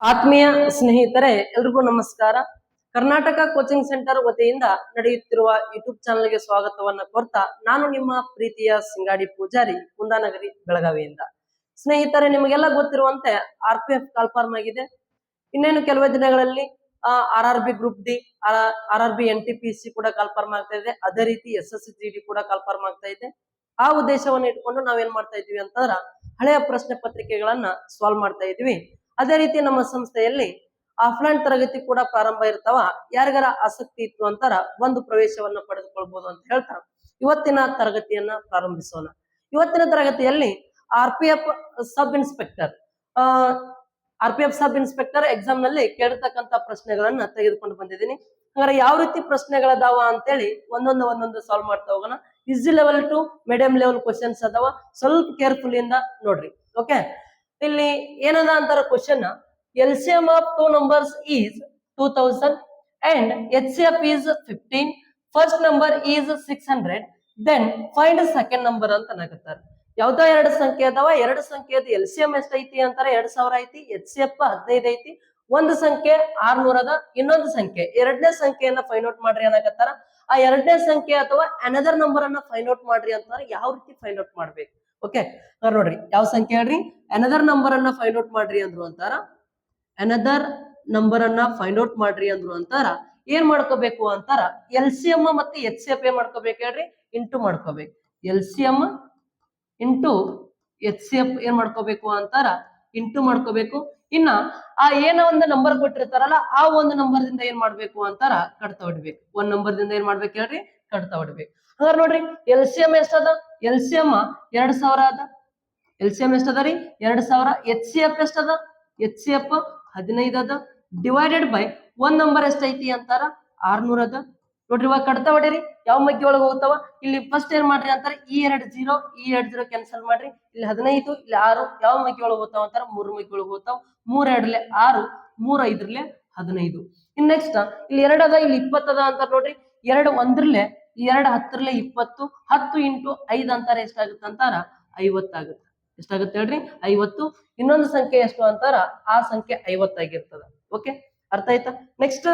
ಆತ್ಮೀಯ ಸ್ನೇಹಿತರೆ, ಎಲ್ರಿಗೂ ನಮಸ್ಕಾರ. ಕರ್ನಾಟಕ ಕೋಚಿಂಗ್ ಸೆಂಟರ್ ವತಿಯಿಂದ ನಡೆಯುತ್ತಿರುವ ಯೂಟ್ಯೂಬ್ ಚಾನೆಲ್ಗೆ ಸ್ವಾಗತವನ್ನ ಕೋರ್ತಾ ನಾನು ನಿಮ್ಮ ಪ್ರೀತಿಯ ಸಿಂಗಾಡಿ ಪೂಜಾರಿ, ಕುಂದಾನಗರಿ, ಬೆಳಗಾವಿಯಿಂದ. ಸ್ನೇಹಿತರೆ, ನಿಮಗೆಲ್ಲ ಗೊತ್ತಿರುವಂತೆ RPF ಕಾಲ್ಫಾರ್ಮ್ ಆಗಿದೆ. ಇನ್ನೇನು ಕೆಲವೇ ದಿನಗಳಲ್ಲಿ RRB group D, RRB NTPC ಕೂಡ ಕಾಲ್ಫಾರ್ಮ್ ಆಗ್ತಾ ಇದೆ. ಅದೇ ರೀತಿ SSCGD ಕೂಡ ಕಾಲ್ಫಾರ್ಮ್ ಆಗ್ತಾ ಇದೆ. ಆ ಉದ್ದೇಶವನ್ನು ಇಟ್ಕೊಂಡು ನಾವೇನ್ ಮಾಡ್ತಾ ಇದೀವಿ ಅಂತಂದ್ರ ಹಳೆಯ ಪ್ರಶ್ನೆ ಪತ್ರಿಕೆಗಳನ್ನ ಸಾಲ್ವ್ ಮಾಡ್ತಾ ಇದೀವಿ. ಅದೇ ರೀತಿ ನಮ್ಮ ಸಂಸ್ಥೆಯಲ್ಲಿ ಆಫ್ಲೈನ್ ತರಗತಿ ಕೂಡ ಪ್ರಾರಂಭ ಇರ್ತಾವ. ಯಾರಿಗಾರ ಆಸಕ್ತಿ ಇತ್ತು ಅಂತಾರ ಒಂದು ಪ್ರವೇಶವನ್ನ ಪಡೆದುಕೊಳ್ಬಹುದು ಅಂತ ಹೇಳ್ತಾ ಇವತ್ತಿನ ತರಗತಿಯನ್ನ ಪ್ರಾರಂಭಿಸೋಣ. ಇವತ್ತಿನ ತರಗತಿಯಲ್ಲಿ RPF ಸಬ್ ಇನ್ಸ್ಪೆಕ್ಟರ್ ಎಕ್ಸಾಮ್ ನಲ್ಲಿ ಕೇಳಿರ್ತಕ್ಕಂತ ಪ್ರಶ್ನೆಗಳನ್ನ ತೆಗೆದುಕೊಂಡು ಬಂದಿದ್ದೀನಿ. ಹಾಗಾದ್ರೆ ಯಾವ ರೀತಿ ಪ್ರಶ್ನೆಗಳದಾವ ಅಂತೇಳಿ ಒಂದೊಂದು ಸಾಲ್ವ್ ಮಾಡ್ತಾ ಹೋಗೋಣ. Easy level to medium level questions ಅದಾವ, ಸ್ವಲ್ಪ ಕೇರ್ಫುಲ್ ಇಂದ ನೋಡ್ರಿ. ಓಕೆ, ಇಲ್ಲಿ ಏನದ ಅಂತಾರ question, LCM of two numbers is 2000 and HCF is 15. First number is 600. Then find second number ಅಂತ ಅನ್ನಕತ್ತಾರ. ಯಾವ್ದೋ ಎರಡು ಸಂಖ್ಯೆ ಅದಾವ, ಎರಡು ಸಂಖ್ಯೆದ LCM ಎಷ್ಟೈತಿ ಅಂತಾರೆ 2000 ಐತಿ, HCF 15 ಐತಿ. ಒಂದು ಸಂಖ್ಯೆ 600 ಅದ, ಇನ್ನೊಂದು ಸಂಖ್ಯೆ ಎರಡನೇ ಸಂಖ್ಯೆಯನ್ನ ಫೈಂಡ್ ಔಟ್ ಮಾಡ್ರಿ ಅನ್ನಕತ್ತಾರ. ಆ ಎರಡನೇ ಸಂಖ್ಯೆ ಅಥವಾ ಅನದರ್ ನಂಬರ್ ಅನ್ನ ಫೈಂಡ್ ಔಟ್ ಮಾಡ್ರಿ ಅಂತಂದ್ರೆ ಯಾವ ರೀತಿ ಫೈಂಡ್ ಔಟ್ ಮಾಡ್ಬೇಕು? ಓಕೆ, ನೋಡ್ರಿ ಯಾವ ಸಂಖ್ಯೆ ಹೇಳ್ರಿ, ಅನದರ್ ನಂಬರ್ ಅನ್ನ ಫೈಂಡ್ ಔಟ್ ಮಾಡ್ರಿ ಅಂದ್ರು ಅಂತಾರ. ಅನದರ್ ನಂಬರ್ ಅನ್ನ ಫೈಂಡ್ ಔಟ್ ಮಾಡ್ರಿ ಅಂದ್ರು ಅಂತಾರ. ಏನ್ ಮಾಡ್ಕೋಬೇಕು ಅಂತಾರ, LCM ಮತ್ತೆ HCF ಏನ್ ಮಾಡ್ಕೋಬೇಕು ಹೇಳ್ರಿ, ಇಂಟು ಮಾಡ್ಕೋಬೇಕು. LCM ಇಂಟು HCF ಏನ್ ಮಾಡ್ಕೋಬೇಕು ಅಂತಾರ, ಇಂಟು ಮಾಡ್ಕೋಬೇಕು. ಇನ್ನ ಆ ಏನೋ ಒಂದು ನಂಬರ್ ಕೊಟ್ಟಿರ್ತಾರಲ್ಲ, ಆ ಒಂದು ನಂಬರ್ ದಿಂದ ಏನ್ ಮಾಡ್ಬೇಕು ಅಂತಾರ, ಕಡ್ತಾ ಹೊಡಿಬೇಕು. ಒಂದ್ ನಂಬರ್ ದಿಂದ ಏನ್ ಮಾಡ್ಬೇಕು ಹೇಳ್ರಿ, ಕಡ್ತಾ ಹೊಡಿಬೇಕು. ಹಾಗಾದ್ರೆ ನೋಡ್ರಿ LCM ಎಷ್ಟದ, LCM 2000 ಅದ. LCM ಎಷ್ಟದ ರೀ, 2000. HCF ಎಷ್ಟದ, HCF 15 ಅದ. ಡಿವೈಡೆಡ್ ಬೈ ಒಂದ್ ನಂಬರ್ ಎಷ್ಟೈತಿ ಅಂತಾರ, 600 ಅದ. ನೋಡ್ರಿ ಇವಾಗ ಕಡ್ತಾ ಹೊಡಿರಿ, ಯಾವ ಮಗ್ಗಿ ಒಳಗೆ ಹೋಗ್ತಾವ. ಇಲ್ಲಿ ಫಸ್ಟ್ ಏನ್ ಮಾಡ್ರಿ ಅಂತಾರೆ, ಈ 2 0 ಕ್ಯಾನ್ಸಲ್ ಮಾಡ್ರಿ. ಇಲ್ಲಿ 15, ಇಲ್ಲಿ 6, ಯಾವ ಮಗ್ಗಿ ಒಳಗೆ ಹೋಗ್ತಾವ ಅಂತಾರ, 3 ಮಗ್ಗಿ ಒಳಗೆ ಹೋಗ್ತಾವ. 3 2 6, 3 5 15. ಇನ್ ನೆಕ್ಸ್ಟ್ ಇಲ್ಲಿ 2 ಅದ, ಇಲ್ಲಿ 20 ಅದ ಅಂತಾರ. ನೋಡ್ರಿ 2 1 2 10 20, 10 ಇಂಟು 5 ಅಂತಾರ ಎಷ್ಟಾಗುತ್ತೆ ಅಂತಾರ, 50 ಆಗುತ್ತೆ. ಎಷ್ಟಾಗುತ್ತೆ ಹೇಳ್ರಿ, 50. ಇನ್ನೊಂದು ಸಂಖ್ಯೆ ಎಷ್ಟು ಅಂತಾರ, ಆ ಸಂಖ್ಯೆ 50 ಆಗಿರ್ತದ. ಓಕೆ, ಅರ್ಥ ಆಯ್ತಾ? ನೆಕ್ಸ್ಟ್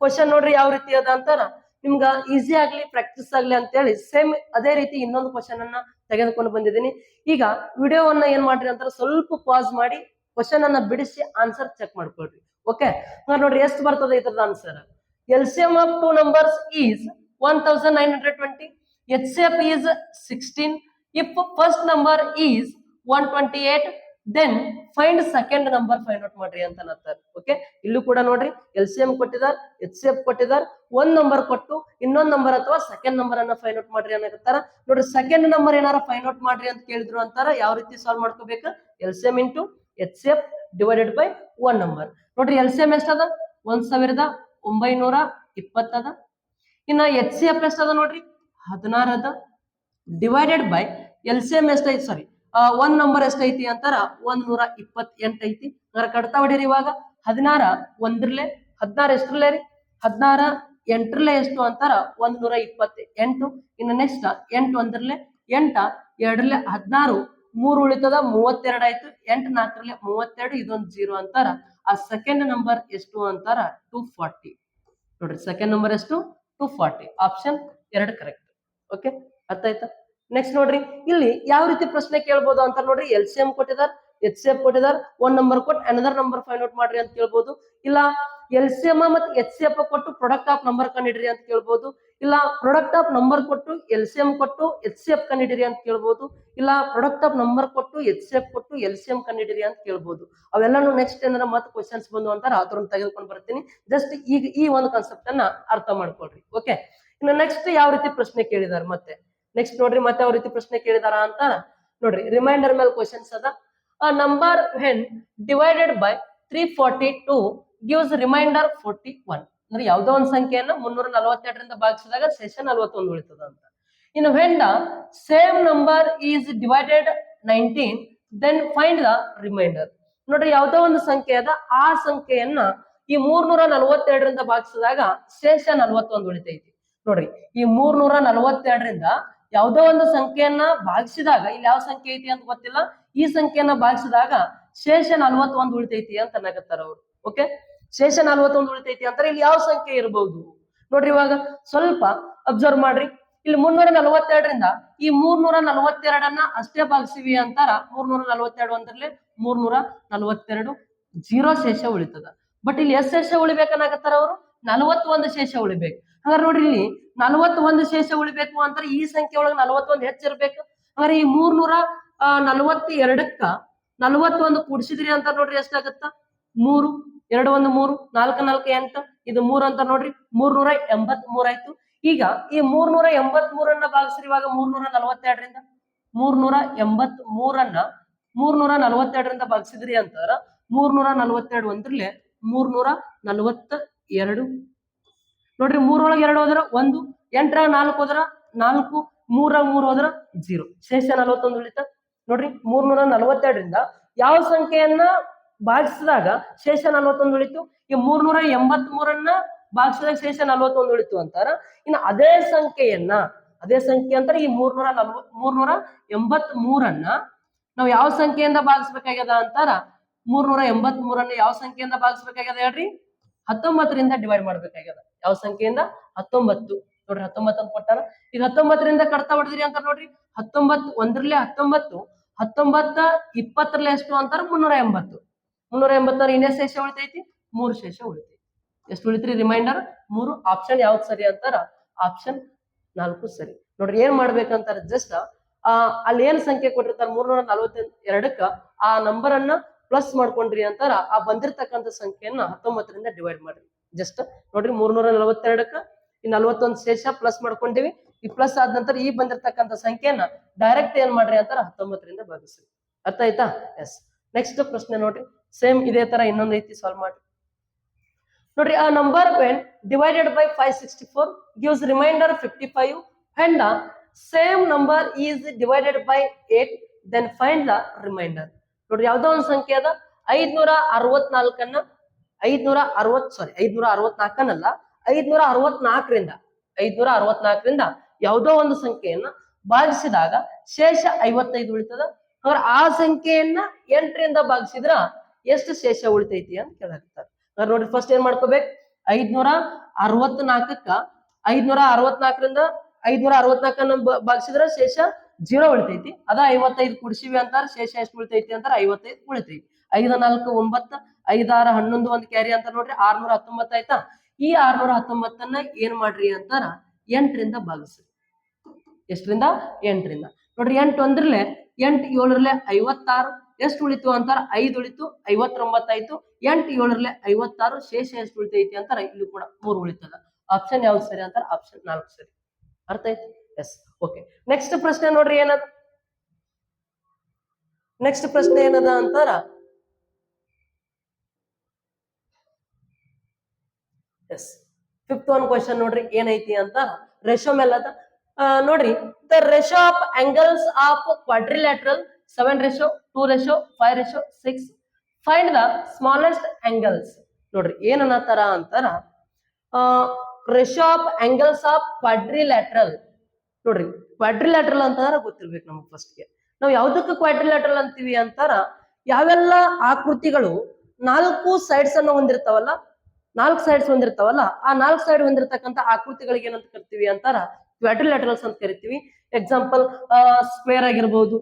ಕ್ವಶನ್ ನೋಡ್ರಿ ಯಾವ ರೀತಿ ಅದ ಅಂತಾರ, ನಿಮ್ಗ ಈಸಿ ಆಗ್ಲಿ ಪ್ರಾಕ್ಟೀಸ್ ಆಗ್ಲಿ ಅಂತ ಹೇಳಿ ಸೇಮ್ ಅದೇ ರೀತಿ ಇನ್ನೊಂದು ಕ್ವಶನ್ ಅನ್ನ ತೆಗೆದುಕೊಂಡು ಬಂದಿದ್ದೀನಿ. ಈಗ ವಿಡಿಯೋವನ್ನ ಏನ್ ಮಾಡ್ರಿ ಅಂತಾರ, ಸ್ವಲ್ಪ ಪಾಸ್ ಮಾಡಿ ಕ್ವಶನ್ ಅನ್ನ ಬಿಡಿಸಿ ಆನ್ಸರ್ ಚೆಕ್ ಮಾಡ್ಕೊಳ್ರಿ. ಓಕೆ, ನೋಡ್ರಿ ಎಷ್ಟು ಬರ್ತದೆ ಇದ್ರದ answer. LCM of two numbers is 1920. HCF is 16. If first number is 128, then find second number find out ಮಾಡ್ರಿ ಅಂತ ಅನ್ನತ್ತಾರೆ. ಓಕೆ, ಇಲ್ಲೂ ಕೂಡ ನೋಡ್ರಿ LCM ಕೊಟ್ಟಿದಾರ, HCF ಕೊಟ್ಟಿದಾರ, ಒಂದ್ ನಂಬರ್ ಕೊಟ್ಟು ಇನ್ನೊಂದ್ ನಂಬರ್ ಅಥವಾ ಸೆಕೆಂಡ್ ನಂಬರ್ ಅನ್ನ ಫೈಂಡ್ ಔಟ್ ಮಾಡ್ರಿ ಅನ್ನಕತ್ತಾರ. ನೋಡ್ರಿ ಸೆಕೆಂಡ್ ನಂಬರ್ ಏನಾರ ಫೈಂಡ್ ಔಟ್ ಮಾಡ್ರಿ ಅಂತ ಕೇಳಿದ್ರು ಅಂತಾರ. ಯಾವ ರೀತಿ ಸಾಲ್ವ್ ಮಾಡ್ಕೋಬೇಕು, LCM into HCF divided by one number. ನೋಡ್ರಿ LCM ಎಷ್ಟದ, 1920 ಅದ. ಇನ್ನ HCF ಎಷ್ಟದ ನೋಡ್ರಿ, 16 ಅದ. ಡಿವೈಡೆಡ್ ಬೈ LCM ಎಷ್ಟೈತಿ, ಸಾರಿ ಒಂದ್ ನಂಬರ್ ಎಷ್ಟೈತಿ ಅಂತಾರ, 128 ಐತಿ. ಕಡ್ತಾ ಹೊಡಿರಿ ಇವಾಗ. 16 1 16 ಎಷ್ಟ್ರಲ್ಲೇ ರೀ, 16 8 ಎಷ್ಟು ಅಂತಾರ, 128. ಇನ್ನು ನೆಕ್ಸ್ಟ್ 8 1 8 2 16, 3 ಉಳಿತದ 32 ಆಯ್ತು. 8 4 32, ಇದೊಂದು 0 ಅಂತಾರ. ಆ ಸೆಕೆಂಡ್ ನಂಬರ್ ಎಷ್ಟು ಅಂತಾರ, 240. ನೋಡ್ರಿ ಸೆಕೆಂಡ್ ನಂಬರ್ ಎಷ್ಟು, 240. Option 2 correct. ಓಕೆ, ಅರ್ಥ ಆಯ್ತಾ? ನೆಕ್ಸ್ಟ್ ನೋಡ್ರಿ ಇಲ್ಲಿ ಯಾವ ರೀತಿ ಪ್ರಶ್ನೆ ಕೇಳ್ಬೋದು ಅಂತ ನೋಡ್ರಿ. LCM ಕೊಟ್ಟಿದಾರ, HCF ಕೊಟ್ಟಿದಾರ, ಒಂದ್ ನಂಬರ್ ಕೊಟ್ಟು ಅನದರ್ ನಂಬರ್ ಫೈಂಡ್ ಔಟ್ ಮಾಡ್ರಿ ಅಂತ ಕೇಳ್ಬೋದು. ಇಲ್ಲ LCM ಮತ್ತು HCF ಕೊಟ್ಟು ಪ್ರಾಡಕ್ಟ್ ಆಫ್ ನಂಬರ್ ಕಂಡಿಡ್ರಿ ಅಂತ ಕೇಳ್ಬೋದು. ಇಲ್ಲ ಪ್ರಾಡಕ್ಟ್ ಆಫ್ ನಂಬರ್ ಕೊಟ್ಟು LCM ಕೊಟ್ಟು HCF ಕಂಡಿಡ್ರಿ ಅಂತ ಕೇಳ್ಬೋದು. ಇಲ್ಲ ಪ್ರಾಡಕ್ಟ್ ಆಫ್ ನಂಬರ್ ಕೊಟ್ಟು HCF ಕೊಟ್ಟು LCM ಕಂಡಿಡ್ರಿ ಅಂತ ಕೇಳ್ಬೋದು. ಅವೆಲ್ಲಾನು ನೆಕ್ಸ್ಟ್ ಏನಾರ ಮತ್ತೆ ಕ್ವಶನ್ಸ್ ಬಂದು ಅಂತಾರ ಅದ್ರನ್ನ ತೆಗೆದುಕೊಂಡು ಬರ್ತೀನಿ. ಜಸ್ಟ್ ಈಗ ಈ ಒಂದು ಕಾನ್ಸೆಪ್ಟ್ ಅನ್ನ ಅರ್ಥ ಮಾಡ್ಕೊಳ್ರಿ. ಓಕೆ, ಇನ್ನು ನೆಕ್ಸ್ಟ್ ಯಾವ ರೀತಿ ಪ್ರಶ್ನೆ ಕೇಳಿದಾರ, ಮತ್ತೆ ನೆಕ್ಸ್ಟ್ ನೋಡ್ರಿ ಮತ್ತೆ ಯಾವ ರೀತಿ ಪ್ರಶ್ನೆ ಕೇಳಿದಾರ ಅಂತ ನೋಡ್ರಿ. ರಿಮೈಂಡರ್ ಮೇಲೆ ಕ್ವಶನ್ಸ್ ಅದ. Number when divided by 342 gives remainder 41. ಅಂದ್ರೆ ಯಾವ್ದೋ ಒಂದು ಸಂಖ್ಯೆಯನ್ನ 342ರಿಂದ ಭಾಗಿಸಿದಾಗ ಶೇಷ 41 ಉಳಿತದ ಅಂತ. ಇನ್ನು when the same number is divided 19, then find the remainder. ನೋಡ್ರಿ ಯಾವ್ದೋ ಒಂದು ಸಂಖ್ಯೆ ಅದ, ಆ ಸಂಖ್ಯೆಯನ್ನ ಈ 342ರಿಂದ ಭಾಗಿಸಿದಾಗ ಶೇಷ 41 ಉಳಿತೈತಿ. ನೋಡ್ರಿ ಈ 342ರಿಂದ ಯಾವ್ದೋ ಒಂದು ಸಂಖ್ಯೆಯನ್ನ ಭಾಗಿಸಿದಾಗ, ಇಲ್ಲಿ ಯಾವ ಸಂಖ್ಯೆ ಐತಿ ಅಂತ ಗೊತ್ತಿಲ್ಲ, ಈ ಸಂಖ್ಯೆಯನ್ನ ಭಾಗಿಸಿದಾಗ ಶೇಷ 41 ಉಳಿತೈತಿ ಅಂತ ಅನ್ನಕತ್ತಾರ ಅವ್ರು. ಓಕೆ, ಶೇಷ 41 ಉಳಿತೈತಿ ಅಂತಾರೆ. ಇಲ್ಲಿ ಯಾವ ಸಂಖ್ಯೆ ಇರಬಹುದು ನೋಡ್ರಿ. ಇವಾಗ ಸ್ವಲ್ಪ ಅಬ್ಸರ್ವ್ ಮಾಡ್ರಿ. ಇಲ್ಲಿ 342ರಿಂದ ಈ 342 ಅಷ್ಟೇ ಭಾಗಿಸಿವಿ ಅಂತಾರ. 342 ಅಂದ್ರಲ್ಲೇ 342 0 ಶೇಷ ಉಳಿತದ. ಬಟ್ ಇಲ್ಲಿ ಎಷ್ಟು ಶೇಷ ಉಳಿಬೇಕನ್ನಾಗತ್ತಾರ ಅವರು? 41 ಶೇಷ ಉಳಿಬೇಕು. ಹಾಗಾದ್ರೆ ನೋಡ್ರಿ, ಇಲ್ಲಿ 41 ಶೇಷ ಉಳಿಬೇಕು ಅಂತಾರೆ. ಈ ಸಂಖ್ಯೆ ಒಳಗೆ 41 ಹೆಚ್ಚಿರ್ಬೇಕು. ಹಾಗಾದ್ರೆ ಈ 342ಕ್ಕ 41 ಕೂಡಿಸಿದ್ರಿ ಅಂತ ನೋಡ್ರಿ, ಎಷ್ಟಾಗತ್ತ? 3 2 1 3 4 4 8 ಇದು 3 ಅಂತ ನೋಡ್ರಿ, 383 ಆಯ್ತು. ಈಗ ಈ 383 ಭಾಗಿಸ್ರಿ. ಇವಾಗ 342ರಿಂದ 342 ಭಾಗಿಸಿದ್ರಿ ಅಂತಾರ. 342 ಅಂದ್ರಲ್ಲೇ 342 ನೋಡ್ರಿ. 3 ಒಳಗೆ 2 ಹೋದ್ರ 1, 8 4 ಹೋದ್ರ 4, 3 ಹೋದ್ರ 0, ಶೇಷ 41 ಉಳಿತ ನೋಡ್ರಿ. 342ರಿಂದ ಯಾವ ಸಂಖ್ಯೆಯನ್ನ ಭಾಗಿಸಿದಾಗ ಶೇಷ 41 ಉಳಿತು? ಈ 383 ಭಾಗಿಸಿದಾಗ ಶೇಷ 41 ಉಳಿತು ಅಂತಾರ. ಇನ್ನು ಅದೇ ಸಂಖ್ಯೆ ಅಂತಾರೆ ಈ 383 ನಾವು ಯಾವ ಸಂಖ್ಯೆಯಿಂದ ಭಾಗಿಸ್ಬೇಕಾಗ್ಯದ ಅಂತಾರ? 383 ಯಾವ ಸಂಖ್ಯೆಯಿಂದ ಭಾಗಿಸ್ಬೇಕಾಗ್ಯದ ಹೇಳ್ರಿ? 19ರಿಂದ ಡಿವೈಡ್ ಮಾಡ್ಬೇಕಾಗ್ಯದ. ಯಾವ ಸಂಖ್ಯೆಯಿಂದ? 19 ನೋಡ್ರಿ. 19 ಅಂತ ಕೊಟ್ಟಾರ. ಈಗ 19ರಿಂದ ಕಡ್ತಾ ಹೊಡೆದ್ರಿ ಅಂತ ನೋಡ್ರಿ. 19 ಒಂದ್ರಲ್ಲೇ 19, 19 20 ಎಷ್ಟು ಅಂತಾರ? 380. 380 ಇನ್ನೇ ಶೇಷ ಉಳಿತೈತಿ? 3 ಶೇಷ ಉಳಿತೈತಿ. ಎಷ್ಟು ಉಳಿತ್ರಿ ರಿಮೈಂಡರ್? 3. ಆಪ್ಷನ್ ಯಾವ್ದು ಸರಿ ಅಂತಾರ? ಆಪ್ಷನ್ 4 ಸರಿ. ನೋಡ್ರಿ, ಏನ್ ಮಾಡ್ಬೇಕಂತಾರ? ಜಸ್ಟ್ ಅಲ್ಲಿ ಏನ್ ಸಂಖ್ಯೆ ಕೊಟ್ಟಿರ್ತಾರ 342ಕ್ಕ ಆ ನಂಬರ್ ಅನ್ನ ಪ್ಲಸ್ ಮಾಡ್ಕೊಂಡ್ರಿ ಅಂತಾರ. ಆ ಬಂದಿರ್ತಕ್ಕಂಥ ಸಂಖ್ಯೆಯನ್ನ 19ರಿಂದ ಡಿವೈಡ್ ಮಾಡ್ರಿ. ಜಸ್ಟ್ ನೋಡ್ರಿ, 342ಕ್ಕ ಈ 41 ಶೇಷ ಪ್ಲಸ್ ಮಾಡ್ಕೊಂಡಿವಿ. ಈ ಪ್ಲಸ್ ಆದ ನಂತರ ಈ ಬಂದಿರ್ತಕ್ಕಂಥ ಸಂಖ್ಯೆಯನ್ನ ಡೈರೆಕ್ಟ್ ಏನ್ ಮಾಡ್ರಿ ಅಂತಾರ? 19ರಿಂದ ಭಾಗಿಸ್ರಿ. ಅರ್ಥ ಆಯ್ತಾ? ಎಸ್. ನೆಕ್ಸ್ಟ್ ಪ್ರಶ್ನೆ ನೋಡ್ರಿ, ಸೇಮ್ ಇದೇ ತರ ಇನ್ನೊಂದು ಐತಿ, ಸಾಲ್ವ್ ಮಾಡಿ ನೋಡ್ರಿ. ಆ number when divided by 564 gives remainder 55 and the same number is divided by 8, then find the remainder. ನೋಡ್ರಿ, ಯಾವ್ದೋ ಒಂದು ಸಂಖ್ಯೆ ಅದ. 564 564 564ರಿಂದ ಯಾವುದೋ ಒಂದು ಸಂಖ್ಯೆಯನ್ನ ಭಾಗಿಸಿದಾಗ ಶೇಷ 55 ಉಳಿತದ. ಅವ್ರ ಆ ಸಂಖ್ಯೆಯನ್ನ 8ರಿಂದ ಭಾಗಿಸಿದ್ರ ಎಷ್ಟು ಶೇಷ ಉಳಿತೈತಿ ಅಂತ ಕೇಳಾಕ್ತಾರೆ. ನೋಡ್ರಿ, ಫಸ್ಟ್ ಏನ್ ಮಾಡ್ಕೋಬೇಕು? 564ಕ್ಕ 564ರಿಂದ 564 ಭಾಗಿಸಿದ್ರ ಶೇಷ 0 ಉಳಿತೈತಿ. ಅದ 55 ಕುಡಿಸಿವಿ ಅಂತಾರ. ಶೇಷ ಎಷ್ಟು ಉಳಿತೈತಿ ಅಂತಾರ? 55 ಉಳಿತೈತಿ. 5 4 9, 5 6 11 ಒಂದು ಕ್ಯಾರಿ ಅಂತ ನೋಡ್ರಿ, 619 ಆಯ್ತಾ. ಈ 619 ಏನ್ ಮಾಡ್ರಿ ಅಂತಾರ? 8ರಿಂದ ಭಾಗಿಸ್ರಿ. ಎಷ್ಟರಿಂದ? 8ರಿಂದ. ನೋಡ್ರಿ, 8 ಒಂದ್ರಲ್ಲೇ 8 7 56 ಎಷ್ಟು ಉಳಿತು ಅಂತಾರ? 5 ಉಳಿತು, 59 ಆಯ್ತು. 8 7 56 ಶೇಷ ಎಷ್ಟು ಉಳಿತೈತಿ ಅಂತಾರ? ಇಲ್ಲಿ ಕೂಡ 3 ಉಳಿತದ. ಆಪ್ಷನ್ ಯಾವ್ದು ಸರಿ ಅಂತಾರ? ಆಪ್ಷನ್ 4 ಸರಿ. ಅರ್ಥ ಆಯ್ತು? ಎಸ್. ಓಕೆ, ನೆಕ್ಸ್ಟ್ ಪ್ರಶ್ನೆ ನೋಡ್ರಿ ಏನದ. ನೆಕ್ಸ್ಟ್ ಪ್ರಶ್ನೆ ಏನದ ಅಂತಾರ? ಎಸ್, 5th one ಕ್ವಶನ್ ನೋಡ್ರಿ, ಏನೈತಿ ಅಂತ ರೇಷಿಯೋ ಮೇಲೆ ಅದ. ನೋಡ್ರಿ, the ratio of angles of quadrilateral 7:2:5:6. Find the smallest angles. ನೋಡ್ರಿ, ಏನನ್ನತಾರ ಅಂತಾರ? Ratio of angles of quadrilateral. ನೋಡ್ರಿ, ಕ್ವಾಡ್ರಿಲ್ಯಾಟ್ರಲ್ ಅಂತಂದ್ರ ಗೊತ್ತಿರ್ಬೇಕು ನಮಗ್ ಫಸ್ಟ್ಗೆ. ನಾವು ಯಾವ್ದಕ್ಕೆ ಕ್ವಾಡ್ರಿಲ್ಯಾಟ್ರಲ್ ಅಂತೀವಿ ಅಂತಾರ? ಯಾವೆಲ್ಲ ಆಕೃತಿಗಳು 4 ಸೈಡ್ಸ್ ಅನ್ನು ಹೊಂದಿರ್ತಾವಲ್ಲ, 4 ಸೈಡ್ಸ್ ಹೊಂದಿರ್ತಾವಲ್ಲ, ಆ 4 ಸೈಡ್ ಹೊಂದಿರತಕ್ಕಂತ ಆಕೃತಿಗಳಿಗೆ ಏನಂತ ಕರಿತೀವಿ ಅಂತಾರ? ಕ್ವಾಡ್ರಿಲ್ಯಾಟ್ರಲ್ಸ್ ಅಂತ ಕರಿತೀವಿ. ಎಕ್ಸಾಂಪಲ್, ಸ್ಕ್ವೇರ್ ಆಗಿರ್ಬೋದು,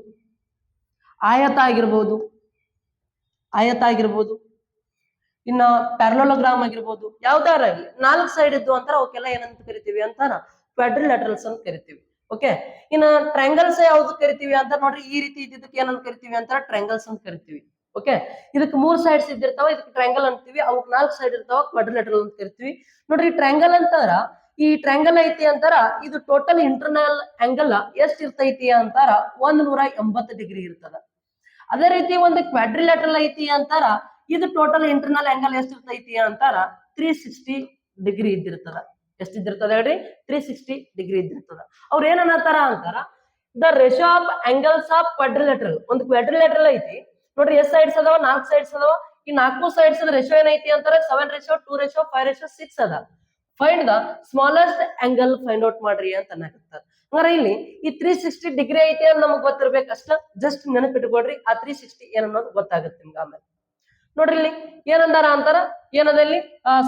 ಆಯತ ಆಗಿರ್ಬೋದು, ಇನ್ನ ಪ್ಯಾರಲೋಗ್ರಾಮ್ ಆಗಿರ್ಬೋದು, ಯಾವ್ದಾರ 4 ಸೈಡ್ ಇದ್ದು ಅಂತಾರ. ಅವಕ್ಕೆಲ್ಲ ಏನಂತ ಕರಿತೀವಿ ಅಂತಾರ? ಕ್ವಾಡ್ರಿಲ್ಯಾಟ್ರಲ್ಸ್ ಅಂತ ಕರಿತೀವಿ. ಓಕೆ, ಇನ್ನ ಟ್ರಯಾಂಗಲ್ಸ್ ಯಾವ್ದು ಕರಿತೀವಿ ಅಂತ ನೋಡ್ರಿ. ಈ ರೀತಿ ಇದ್ದಿದ್ದಕ್ಕೆ ಏನಂತ ಕರಿತೀವಿ ಅಂತಾರ? ಟ್ರಯಾಂಗಲ್ಸ್ ಅಂತ ಕರಿತೀವಿ. ಓಕೆ, ಇದಕ್ಕೆ 3 ಸೈಡ್ಸ್ ಇದ್ದಿರ್ತಾವ, ಇದಕ್ಕೆ ಟ್ರಯಾಂಗಲ್ ಅಂತೀವಿ. ಅವಕ್ 4 ಸೈಡ್ ಇರ್ತಾವ, ಕ್ವಾಡ್ರಿಲ್ಯಾಟ್ರಲ್ ಅಂತ ಕರಿತೀವಿ. ನೋಡ್ರಿ, ಟ್ರಯಾಂಗಲ್ ಅಂತಾರ, ಈ ಟ್ರಯಾಂಗಲ್ ಐತಿ ಅಂತಾರ, ಇದು ಟೋಟಲ್ ಇಂಟರ್ನಲ್ ಆಂಗಲ್ ಎಷ್ಟ್ ಇರ್ತೈತಿ ಅಂತಾರ? 180 ಡಿಗ್ರಿ ಇರ್ತದ. ಅದೇ ರೀತಿ ಒಂದು ಕ್ವಾಡ್ರಿಲ್ಯಾಟ್ರಲ್ ಐತಿ ಅಂತಾರ, ಇದು ಟೋಟಲ್ ಇಂಟರ್ನಲ್ ಆಂಗಲ್ ಎಷ್ಟ್ ಇರ್ತೈತಿ ಅಂತಾರ? 360 ಡಿಗ್ರಿ ಇದ್ದಿರ್ತದ. ಎಷ್ಟ್ ಇದ್ದಿರ್ತದ ಹೇಳ್ರಿ? 360 ಡಿಗ್ರಿ ಇದ್ದಿರ್ತದ. ಅವ್ರ ಏನನ್ನತಾರ ಅಂತಾರ? The ratio of angles of quadrilateral. ಒಂದು ಕ್ವಾಡ್ರಿಲ್ಯಾಟ್ರಲ್ ಐತಿ ನೋಡ್ರಿ, ಎಷ್ಟ್ ಸೈಡ್ಸ್ ಅದಾವ? 4 ಸೈಡ್ಸ್ ಅದಾವ. ಈ 4 ಸೈಡ್ಸ್ ರೇಷಿಯೋ ಏನೈತಿ ಅಂತಾರ? 7:2:5:6 ಅದ. Find the smallest angle find out ಮಾಡ್ರಿ ಅಂತ ಅನ್ನಕತ್ತಾರ. ಹಂಗಾರ ಇಲ್ಲಿ ಈ 360 ಡಿಗ್ರಿ ಐತಿ ಅಂತ ನಮಗ್ ಗೊತ್ತಿರ್ಬೇಕು ಅಷ್ಟ. ಜಸ್ಟ್ ನೆನಪಿಟ್ಕೊಡ್ರಿ, ಆ 360 ಏನನ್ನೋದು ಗೊತ್ತಾಗುತ್ತೆ ನಿಮ್ಗೆ ಆಮೇಲೆ. ನೋಡ್ರಿ, ಇಲ್ಲಿ ಏನಂದಾರ ಅಂತಾರ? ಏನದಲ್ಲಿ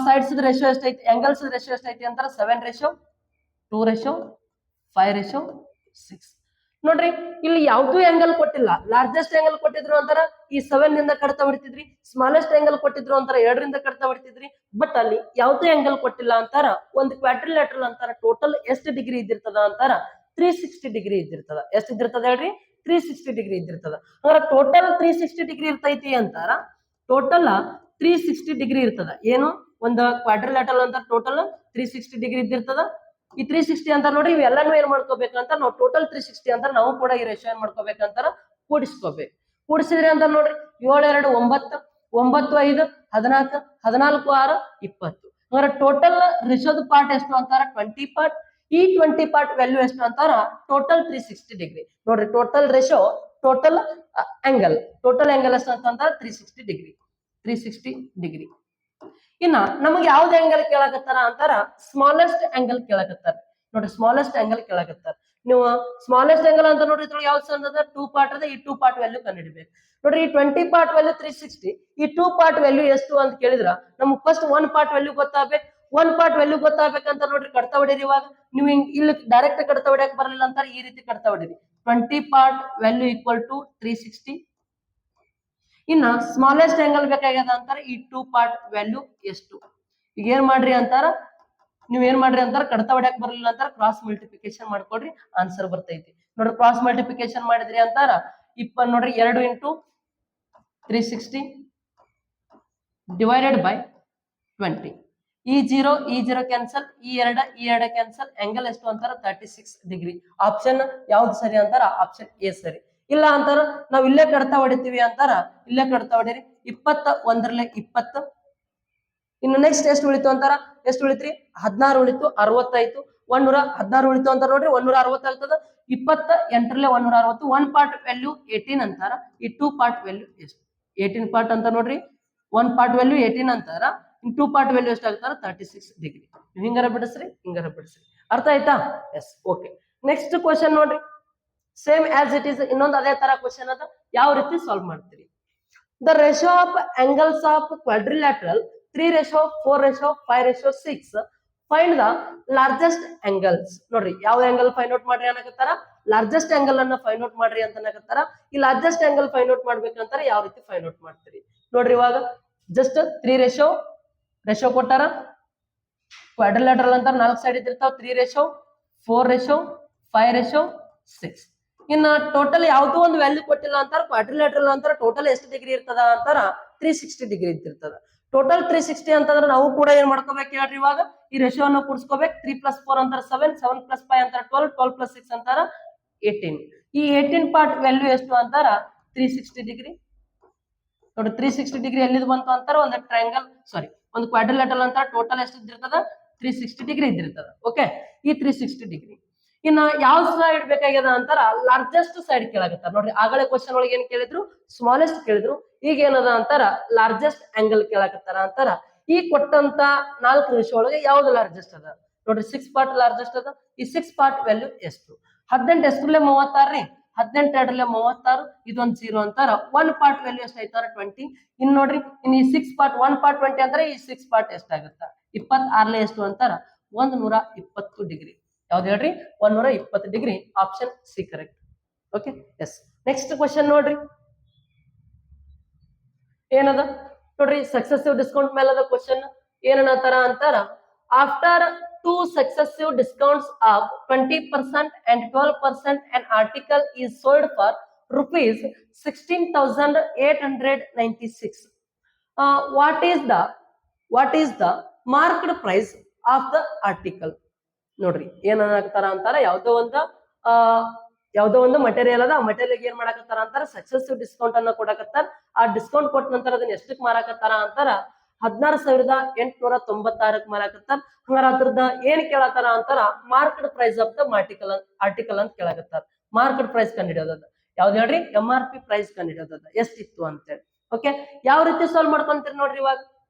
ಸೈಡ್ಸ್ ರೇಷಿಯೋ ಎಷ್ಟೈತಿ, ಆಂಗಲ್ಸ್ ರೇಷಿಯೋ ಎಷ್ಟೈತಿ ಅಂತಾರ 7:2:5:6. ನೋಡ್ರಿ ಇಲ್ಲಿ ಯಾವ್ದು ಆಂಗಲ್ ಕೊಟ್ಟಿಲ್ಲ. ಲಾರ್ಜೆಸ್ಟ್ ಆಂಗಲ್ ಕೊಟ್ಟಿದ್ರು ಅಂತಾರ ಈ 7 ನಿಂದ ಕಡ್ತಾ ಬಿಡ್ತಿದ್ರಿ, ಸ್ಮಾಲೆಸ್ಟ್ ಆಂಗಲ್ ಕೊಟ್ಟಿದ್ರು ಅಂತಾರ 2 ರಿಂದ ಕಡ್ತಾ ಬಿಡ್ತಿದ್ರಿ. ಬಟ್ ಅಲ್ಲಿ ಯಾವ್ದೇ ಆಂಗಲ್ ಕೊಟ್ಟಿಲ್ಲ ಅಂತಾರ ಒಂದು ಕ್ವಾಡ್ರಿಲ್ಯಾಟರಲ್ ಅಂತಾರ ಟೋಟಲ್ ಎಷ್ಟು ಡಿಗ್ರಿ ಇದ್ದಿರ್ತದ ಅಂತಾರ 360 ಡಿಗ್ರಿ ಇದ್ದಿರ್ತದ. ಎಷ್ಟು ಇದ್ದಿರ್ತದ ಹೇಳ್ರಿ? 360 ಡಿಗ್ರಿ ಇದ್ದಿರ್ತದ. ಅಂದ್ರೆ ಟೋಟಲ್ 360 ಡಿಗ್ರಿ ಇರ್ತೈತಿ ಅಂತಾರ. ಟೋಟಲ್ 360 ಡಿಗ್ರಿ ಇರ್ತದ. ಏನು ಒಂದು ಕ್ವಾಡ್ರಿಲ್ಯಾಟರಲ್ ಅಂತ ಟೋಟಲ್ 360 ಡಿಗ್ರಿ ಇದ್ದಿರ್ತದ. ಈ 360 ಅಂತ ನೋಡ್ರಿ ಇವೆಲ್ಲಾನು ಏನ್ ಮಾಡ್ಕೋಬೇಕಂತ ನಾವು ಟೋಟಲ್ 360 ಅಂತ ನಾವು ಕೂಡ ಈ ರೇಷಿಯೋ ಏನ್ ಮಾಡ್ಕೋಬೇಕಂತಾರ ಕೂಡಿಸ್ಕೋಬೇಕು. ಕೂಡಿಸಿದ್ರಿ ಅಂತ ನೋಡ್ರಿ 7 2 9 9 5 14 14 6 20. ಅಂದ್ರೆ ಟೋಟಲ್ ರೇಷಿಯೋದ ಪಾರ್ಟ್ ಎಷ್ಟು ಅಂತಾರ 20 ಪಾರ್ಟ್. ಈ 20 ಪಾರ್ಟ್ ವ್ಯಾಲ್ಯೂ ಎಷ್ಟು ಅಂತಾರ ಟೋಟಲ್ 360 ಡಿಗ್ರಿ. ನೋಡ್ರಿ ಟೋಟಲ್ ರೇಷಿಯೋ ಟೋಟಲ್ ಆಂಗಲ್ ಎಷ್ಟು ಅಂತಂದ್ರ 360 ಡಿಗ್ರಿ. 360 ಡಿಗ್ರಿ. ಇನ್ನ ನಮಗೆ ಯಾವ್ದು ಆಂಗಲ್ ಕೇಳಕತ್ತಾರ ಅಂತಾರ ಸ್ಮಾಲೆಸ್ಟ್ ಆಂಗಲ್ ಕೇಳಕತ್ತಾರ. ನೋಡ್ರಿ ಸ್ಮಾಲೆಸ್ಟ್ ಆಂಗಲ್ ಕೇಳಕತ್ತಾರ. ನೀವು ಸ್ಮಾಲೆಸ್ಟ್ ಆಂಗಲ್ ಅಂತ ನೋಡ್ರಿ ಯಾವ್ದು ಅಂದದ 2 ಪಾರ್ಟ್ ಅದ. ಈ 2 ಪಾರ್ಟ್ ವ್ಯಾಲ್ಯೂ ಕಂಡುಹಿಡಿಬೇಕು. ನೋಡ್ರಿ ಈ 20 ಪಾರ್ಟ್ ವ್ಯಾಲ್ಯೂ 360, ಈ 2 ಪಾರ್ಟ್ ವ್ಯಾಲ್ಯೂ ಎಷ್ಟು ಅಂತ ಕೇಳಿದ್ರ ನಮ್ಗೆ ಫಸ್ಟ್ 1 ಪಾರ್ಟ್ ವ್ಯಾಲ್ಯೂ ಗೊತ್ತಾಗ್ಬೇಕು. 1 ಪಾರ್ಟ್ ವ್ಯಾಲ್ಯೂ ಗೊತ್ತಾಗ್ಬೇಕಂತ ನೋಡ್ರಿ ಕಡ್ತಾ ಹೊಡೀರಿ. ಇವಾಗ ನೀವು ಇಲ್ಲಿ ಡೈರೆಕ್ಟ್ ಕಡ್ತಾ ಹೊಡ್ಯಾಕ್ ಬರಲಿಲ್ಲ ಅಂತಾರ ಈ ರೀತಿ ಕಡ್ತಾ ಹೊಡೀರಿ. 20 ಪಾರ್ಟ್ ವ್ಯಾಲ್ಯೂ ಈಕ್ವಲ್ ಟು 360. ಇನ್ನ ಸ್ಮಾಲೆಸ್ಟ್ ಆಂಗಲ್ ಬೇಕಾಗ್ಯದ ಅಂತಾರ ಈ 2 ಪಾರ್ಟ್ ವ್ಯಾಲ್ಯೂ ಎಷ್ಟು. ಈಗ ಏನ್ ಮಾಡ್ರಿ ಅಂತಾರ ನೀವ್ ಏನ್ ಮಾಡ್ರಿ ಅಂತಾರ ಕಡ್ತಾ ಹೊಡ್ಯಾಕ್ ಬರಲಿಲ್ಲ ಅಂತಾರ ಕ್ರಾಸ್ ಮಲ್ಟಿಪ್ಲಿಕೇಶನ್ ಮಾಡ್ಕೊಡ್ರಿ, ಆನ್ಸರ್ ಬರ್ತೈತಿ. ನೋಡ್ರಿ ಕ್ರಾಸ್ ಮಲ್ಟಿಪ್ಲಿಕೇಶನ್ ಮಾಡಿದ್ರಿ ಅಂತಾರ ನೋಡ್ರಿ 2 ಇಂಟು 360 ಡಿವೈಡೆಡ್ ಬೈ 20. ಈ 0 ಕ್ಯಾನ್ಸಲ್, ಈ 2 ಕ್ಯಾನ್ಸಲ್. ಆಂಗಲ್ ಎಷ್ಟು ಅಂತಾರ 36 ಡಿಗ್ರಿ. ಆಪ್ಷನ್ ಯಾವ್ದು ಸರಿ ಅಂತಾರ ಆಪ್ಷನ್ ಎ ಸರಿ. ಇಲ್ಲ ಅಂತಾರ ನಾವ್ ಇಲ್ಲೇ ಕಡ್ತಾ ಹೊಡಿತೀವಿ ಅಂತಾರ ಇಲ್ಲೇ ಕಡ್ತಾ ಹೊಡೀರಿ. 21 20. ಇನ್ನು ನೆಕ್ಸ್ಟ್ ಎಷ್ಟು ಉಳಿತು ಅಂತಾರ ಎಷ್ಟು ಉಳಿತ್ರಿ 16 ಉಳಿತು 60 ಆಯ್ತು. 116 ಉಳಿತು ಅಂತ ನೋಡ್ರಿ 160 ಆಗ್ತದ. 28 160. 1 ಪಾರ್ಟ್ ವ್ಯಾಲ್ಯೂ 18 ಅಂತಾರ. ಈ 2 ಪಾರ್ಟ್ ವ್ಯಾಲ್ಯೂ ಎಷ್ಟು 18 ಪಾರ್ಟ್ ಅಂತ ನೋಡ್ರಿ. 1 ಪಾರ್ಟ್ ವ್ಯಾಲ್ಯೂ 18 ಅಂತಾರ. 2 ಪಾರ್ಟ್ ವ್ಯಾಲ್ಯೂ ಎಷ್ಟು ಆಗ್ತಾರ 36 ಡಿಗ್ರಿ. ಹಿಂಗಾರ ಬಿಡಿಸ್ರಿ ಅರ್ಥ ಆಯ್ತಾ? Yes okay. ನೆಕ್ಸ್ಟ್ ಕ್ವಶನ್ ನೋಡ್ರಿ ಸೇಮ್ ಆಸ್ ಇಟ್ ಈಸ್ ಇನ್ನೊಂದು ಅದೇ ತರ ಕ್ವಶನ್ ಅದ. ಯಾವ ರೀತಿ ಸಾಲ್ವ್ ಮಾಡ್ತೀರಿ? The ratio of angles of quadrilateral 3:4:5:6. Find the largest angles. ನೋಡ್ರಿ ಯಾವ ಆಂಗಲ್ ಫೈಂಡ್ ಔಟ್ ಮಾಡ್ರಿ ಅನ್ನಕತ್ತಾರ ಲಾರ್ಜೆಸ್ಟ್ ಆಂಗಲ್ ಅನ್ನ ಫೈಂಡ್ ಔಟ್ ಮಾಡ್ರಿ ಅಂತ ಅನ್ನಕತ್ತಾರ. ಈ ಲಾರ್ಜೆಸ್ಟ್ ಆಂಗಲ್ ಫೈಂಡ್ ಔಟ್ ಮಾಡ್ಬೇಕಂತಾರ ಯಾವ ರೀತಿ ಫೈಂಡ್ ಔಟ್ ಮಾಡ್ತೀರಿ ನೋಡ್ರಿ. ಇವಾಗ ಜಸ್ಟ್ 3 ರೇಷಿಯೋ ಕೊಟ್ಟಾರ. ಕ್ವಾಡ್ರಿಲ್ಯಾಟರಲ್ ಅಂತ 4 ಸೈಡ್ ಇದ್ದಿರ್ತಾವ. 3:4:5:6. ಇನ್ನ ಟೋಟಲ್ ಯಾವ್ದೋ ಒಂದು ವ್ಯಾಲ್ಯೂ ಕೊಟ್ಟಿಲ್ಲ ಅಂತಾರ. ಕ್ವಾಡ್ರಿಲ್ಯಾಟರಲ್ ಅಂತಾರ ಟೋಟಲ್ ಎಷ್ಟು ಡಿಗ್ರಿ ಇರ್ತದ ಅಂತಾರ 360 ಡಿಗ್ರಿ ಇರ್ತಿರ್ತದ. ಟೋಟಲ್ 360 ಅಂತಂದ್ರೆ ನಾವು ಕೂಡ ಏನ್ ಮಾಡ್ಕೋಬೇಕು ಹೇಳ್ರಿ ಇವಾಗ ಈ ರೇಷಿಯೋನ ಕೂಡಿಸ್ಕೋಬೇಕು. 3 + 4 ಅಂತಾರ 7, 7 + 5 ಅಂತಾರ 12, 12 + 6 ಅಂತಾರ 18. ಈ 18 ಪಾರ್ಟ್ ವ್ಯಾಲ್ಯೂ ಎಷ್ಟು ಅಂತಾರ 360 ಡಿಗ್ರಿ. ನೋಡಿ 360 ಡಿಗ್ರಿ ಎಲ್ಲಿದ್ ಬಂತು ಅಂತಾರ ಒಂದು ಟ್ರಯಾಂಗಲ್ ಒಂದು ಕ್ವಾಡ್ರಿಲ್ಯಾಟರಲ್ ಅಂತ ಟೋಟಲ್ ಎಷ್ಟು ಇದ್ದಿರ್ತದ 360 ಡಿಗ್ರಿ ಇದ್ದಿರ್ತದ. ಓಕೆ, ಈ 360 ಡಿಗ್ರಿ. ಇನ್ನ ಯಾವ ಸೈಡ್ ಬೇಕಾಗ್ಯದ ಅಂತಾರ ಲಾರ್ಜೆಸ್ಟ್ ಸೈಡ್ ಕೇಳಾಗತ್ತಾರ. ನೋಡ್ರಿ ಆಗಲೇ ಕ್ವಶನ್ ಒಳಗೆ ಏನ್ ಕೇಳಿದ್ರು ಸ್ಮಾಲೆಸ್ಟ್ ಕೇಳಿದ್ರು. ಈಗ ಏನದ ಅಂತಾರ ಲಾರ್ಜೆಸ್ಟ್ ಆಂಗಲ್ ಕೇಳಾಕತ್ತಾರ ಅಂತಾರ. ಈ ಕೊಟ್ಟಂತ 4 ರೇಷಿಯೋ ಒಳಗೆ ಯಾವ್ದು ಲಾರ್ಜೆಸ್ಟ್ ಅದ ನೋಡ್ರಿ 6 ಪಾರ್ಟ್ ಲಾರ್ಜೆಸ್ಟ್ ಅದ. ಈ 6 ಪಾರ್ಟ್ ವ್ಯಾಲ್ಯೂ ಎಷ್ಟು 18 ಎಷ್ಟರಲ್ಲೇ 36 ರೀ 18 2 36 ಇದೊಂದು 0 ಅಂತಾರ. 1 ಪಾರ್ಟ್ ವ್ಯಾಲ್ಯೂ ಎಷ್ಟು ಐತಾರ 20. ಇನ್ ನೋಡ್ರಿ ಇನ್ ಈ 6 ಪಾರ್ಟ್ 1 ಪಾರ್ಟ್ 20 ಅಂದ್ರೆ ಈ 6 ಪಾರ್ಟ್ ಎಷ್ಟಾಗುತ್ತ 26 ಎಷ್ಟು ಅಂತಾರ 120 ಡಿಗ್ರಿ. ಯಾವ್ದು ಹೇಳ್ರಿ 120 degree. Option C correct. Okay yes. Next question ನೋಡ್ರಿ ಏನದ ನೋಡ್ರಿ ಸಕ್ಸೆಸಿವ್ ಡಿಸ್ಕೌಂಟ್ ಮೇಲದ ಕ್ವಶನ್ ಏನನ್ನತಾರ ಅಂತಾರ after 2 successive discounts of 20% and 12% an article is sold for rupees 16,896. What is the market price of the article? ನೋಡ್ರಿ ಏನನ್ನಾಗ್ತಾರ ಅಂತಾರ ಯಾವ್ದೋ ಒಂದು ಮಟೀರಿಯಲ್ ಅದ. ಆ ಮಟೀರಿಯಲ್ ಏನ್ ಮಾಡಾಕತ್ತಾರ ಅಂತಾರ ಸಕ್ಸೆಸಿವ್ ಡಿಸ್ಕೌಂಟ್ ಅನ್ನ ಕೊಡಕತ್ತಾರ. ಆ ಡಿಸ್ಕೌಂಟ್ ಕೊಟ್ಟ ನಂತರ ಅದನ್ನ ಎಷ್ಟಕ್ ಮಾರಾಕತ್ತಾರ ಅಂತಾರ 16,896 ಮಾರಾಕತ್ತಾರ. ಹಂಗಾರ ಅದ್ರದ್ದು ಏನ್ ಕೇಳತ್ತಾರ ಅಂತಾರ market price of the article ಅಂತ ಕೇಳಾಕತ್ತಾರ. ಮಾರ್ಕೆಟ್ ಪ್ರೈಸ್ ಕಂಡುಹಿಡಿಯೋದದ ಯಾವ್ದು ಹೇಳ್ರಿ MRP ಪ್ರೈಸ್ ಕಂಡುಹಿಡಿಯೋದದ ಎಷ್ಟಿತ್ತು ಅಂತೇಳಿ. ಓಕೆ, ಯಾವ ರೀತಿ ಸಾಲ್ವ್ ಮಾಡ್ಕೊಂತೀರಿ ನೋಡ್ರಿ. ಇವಾಗ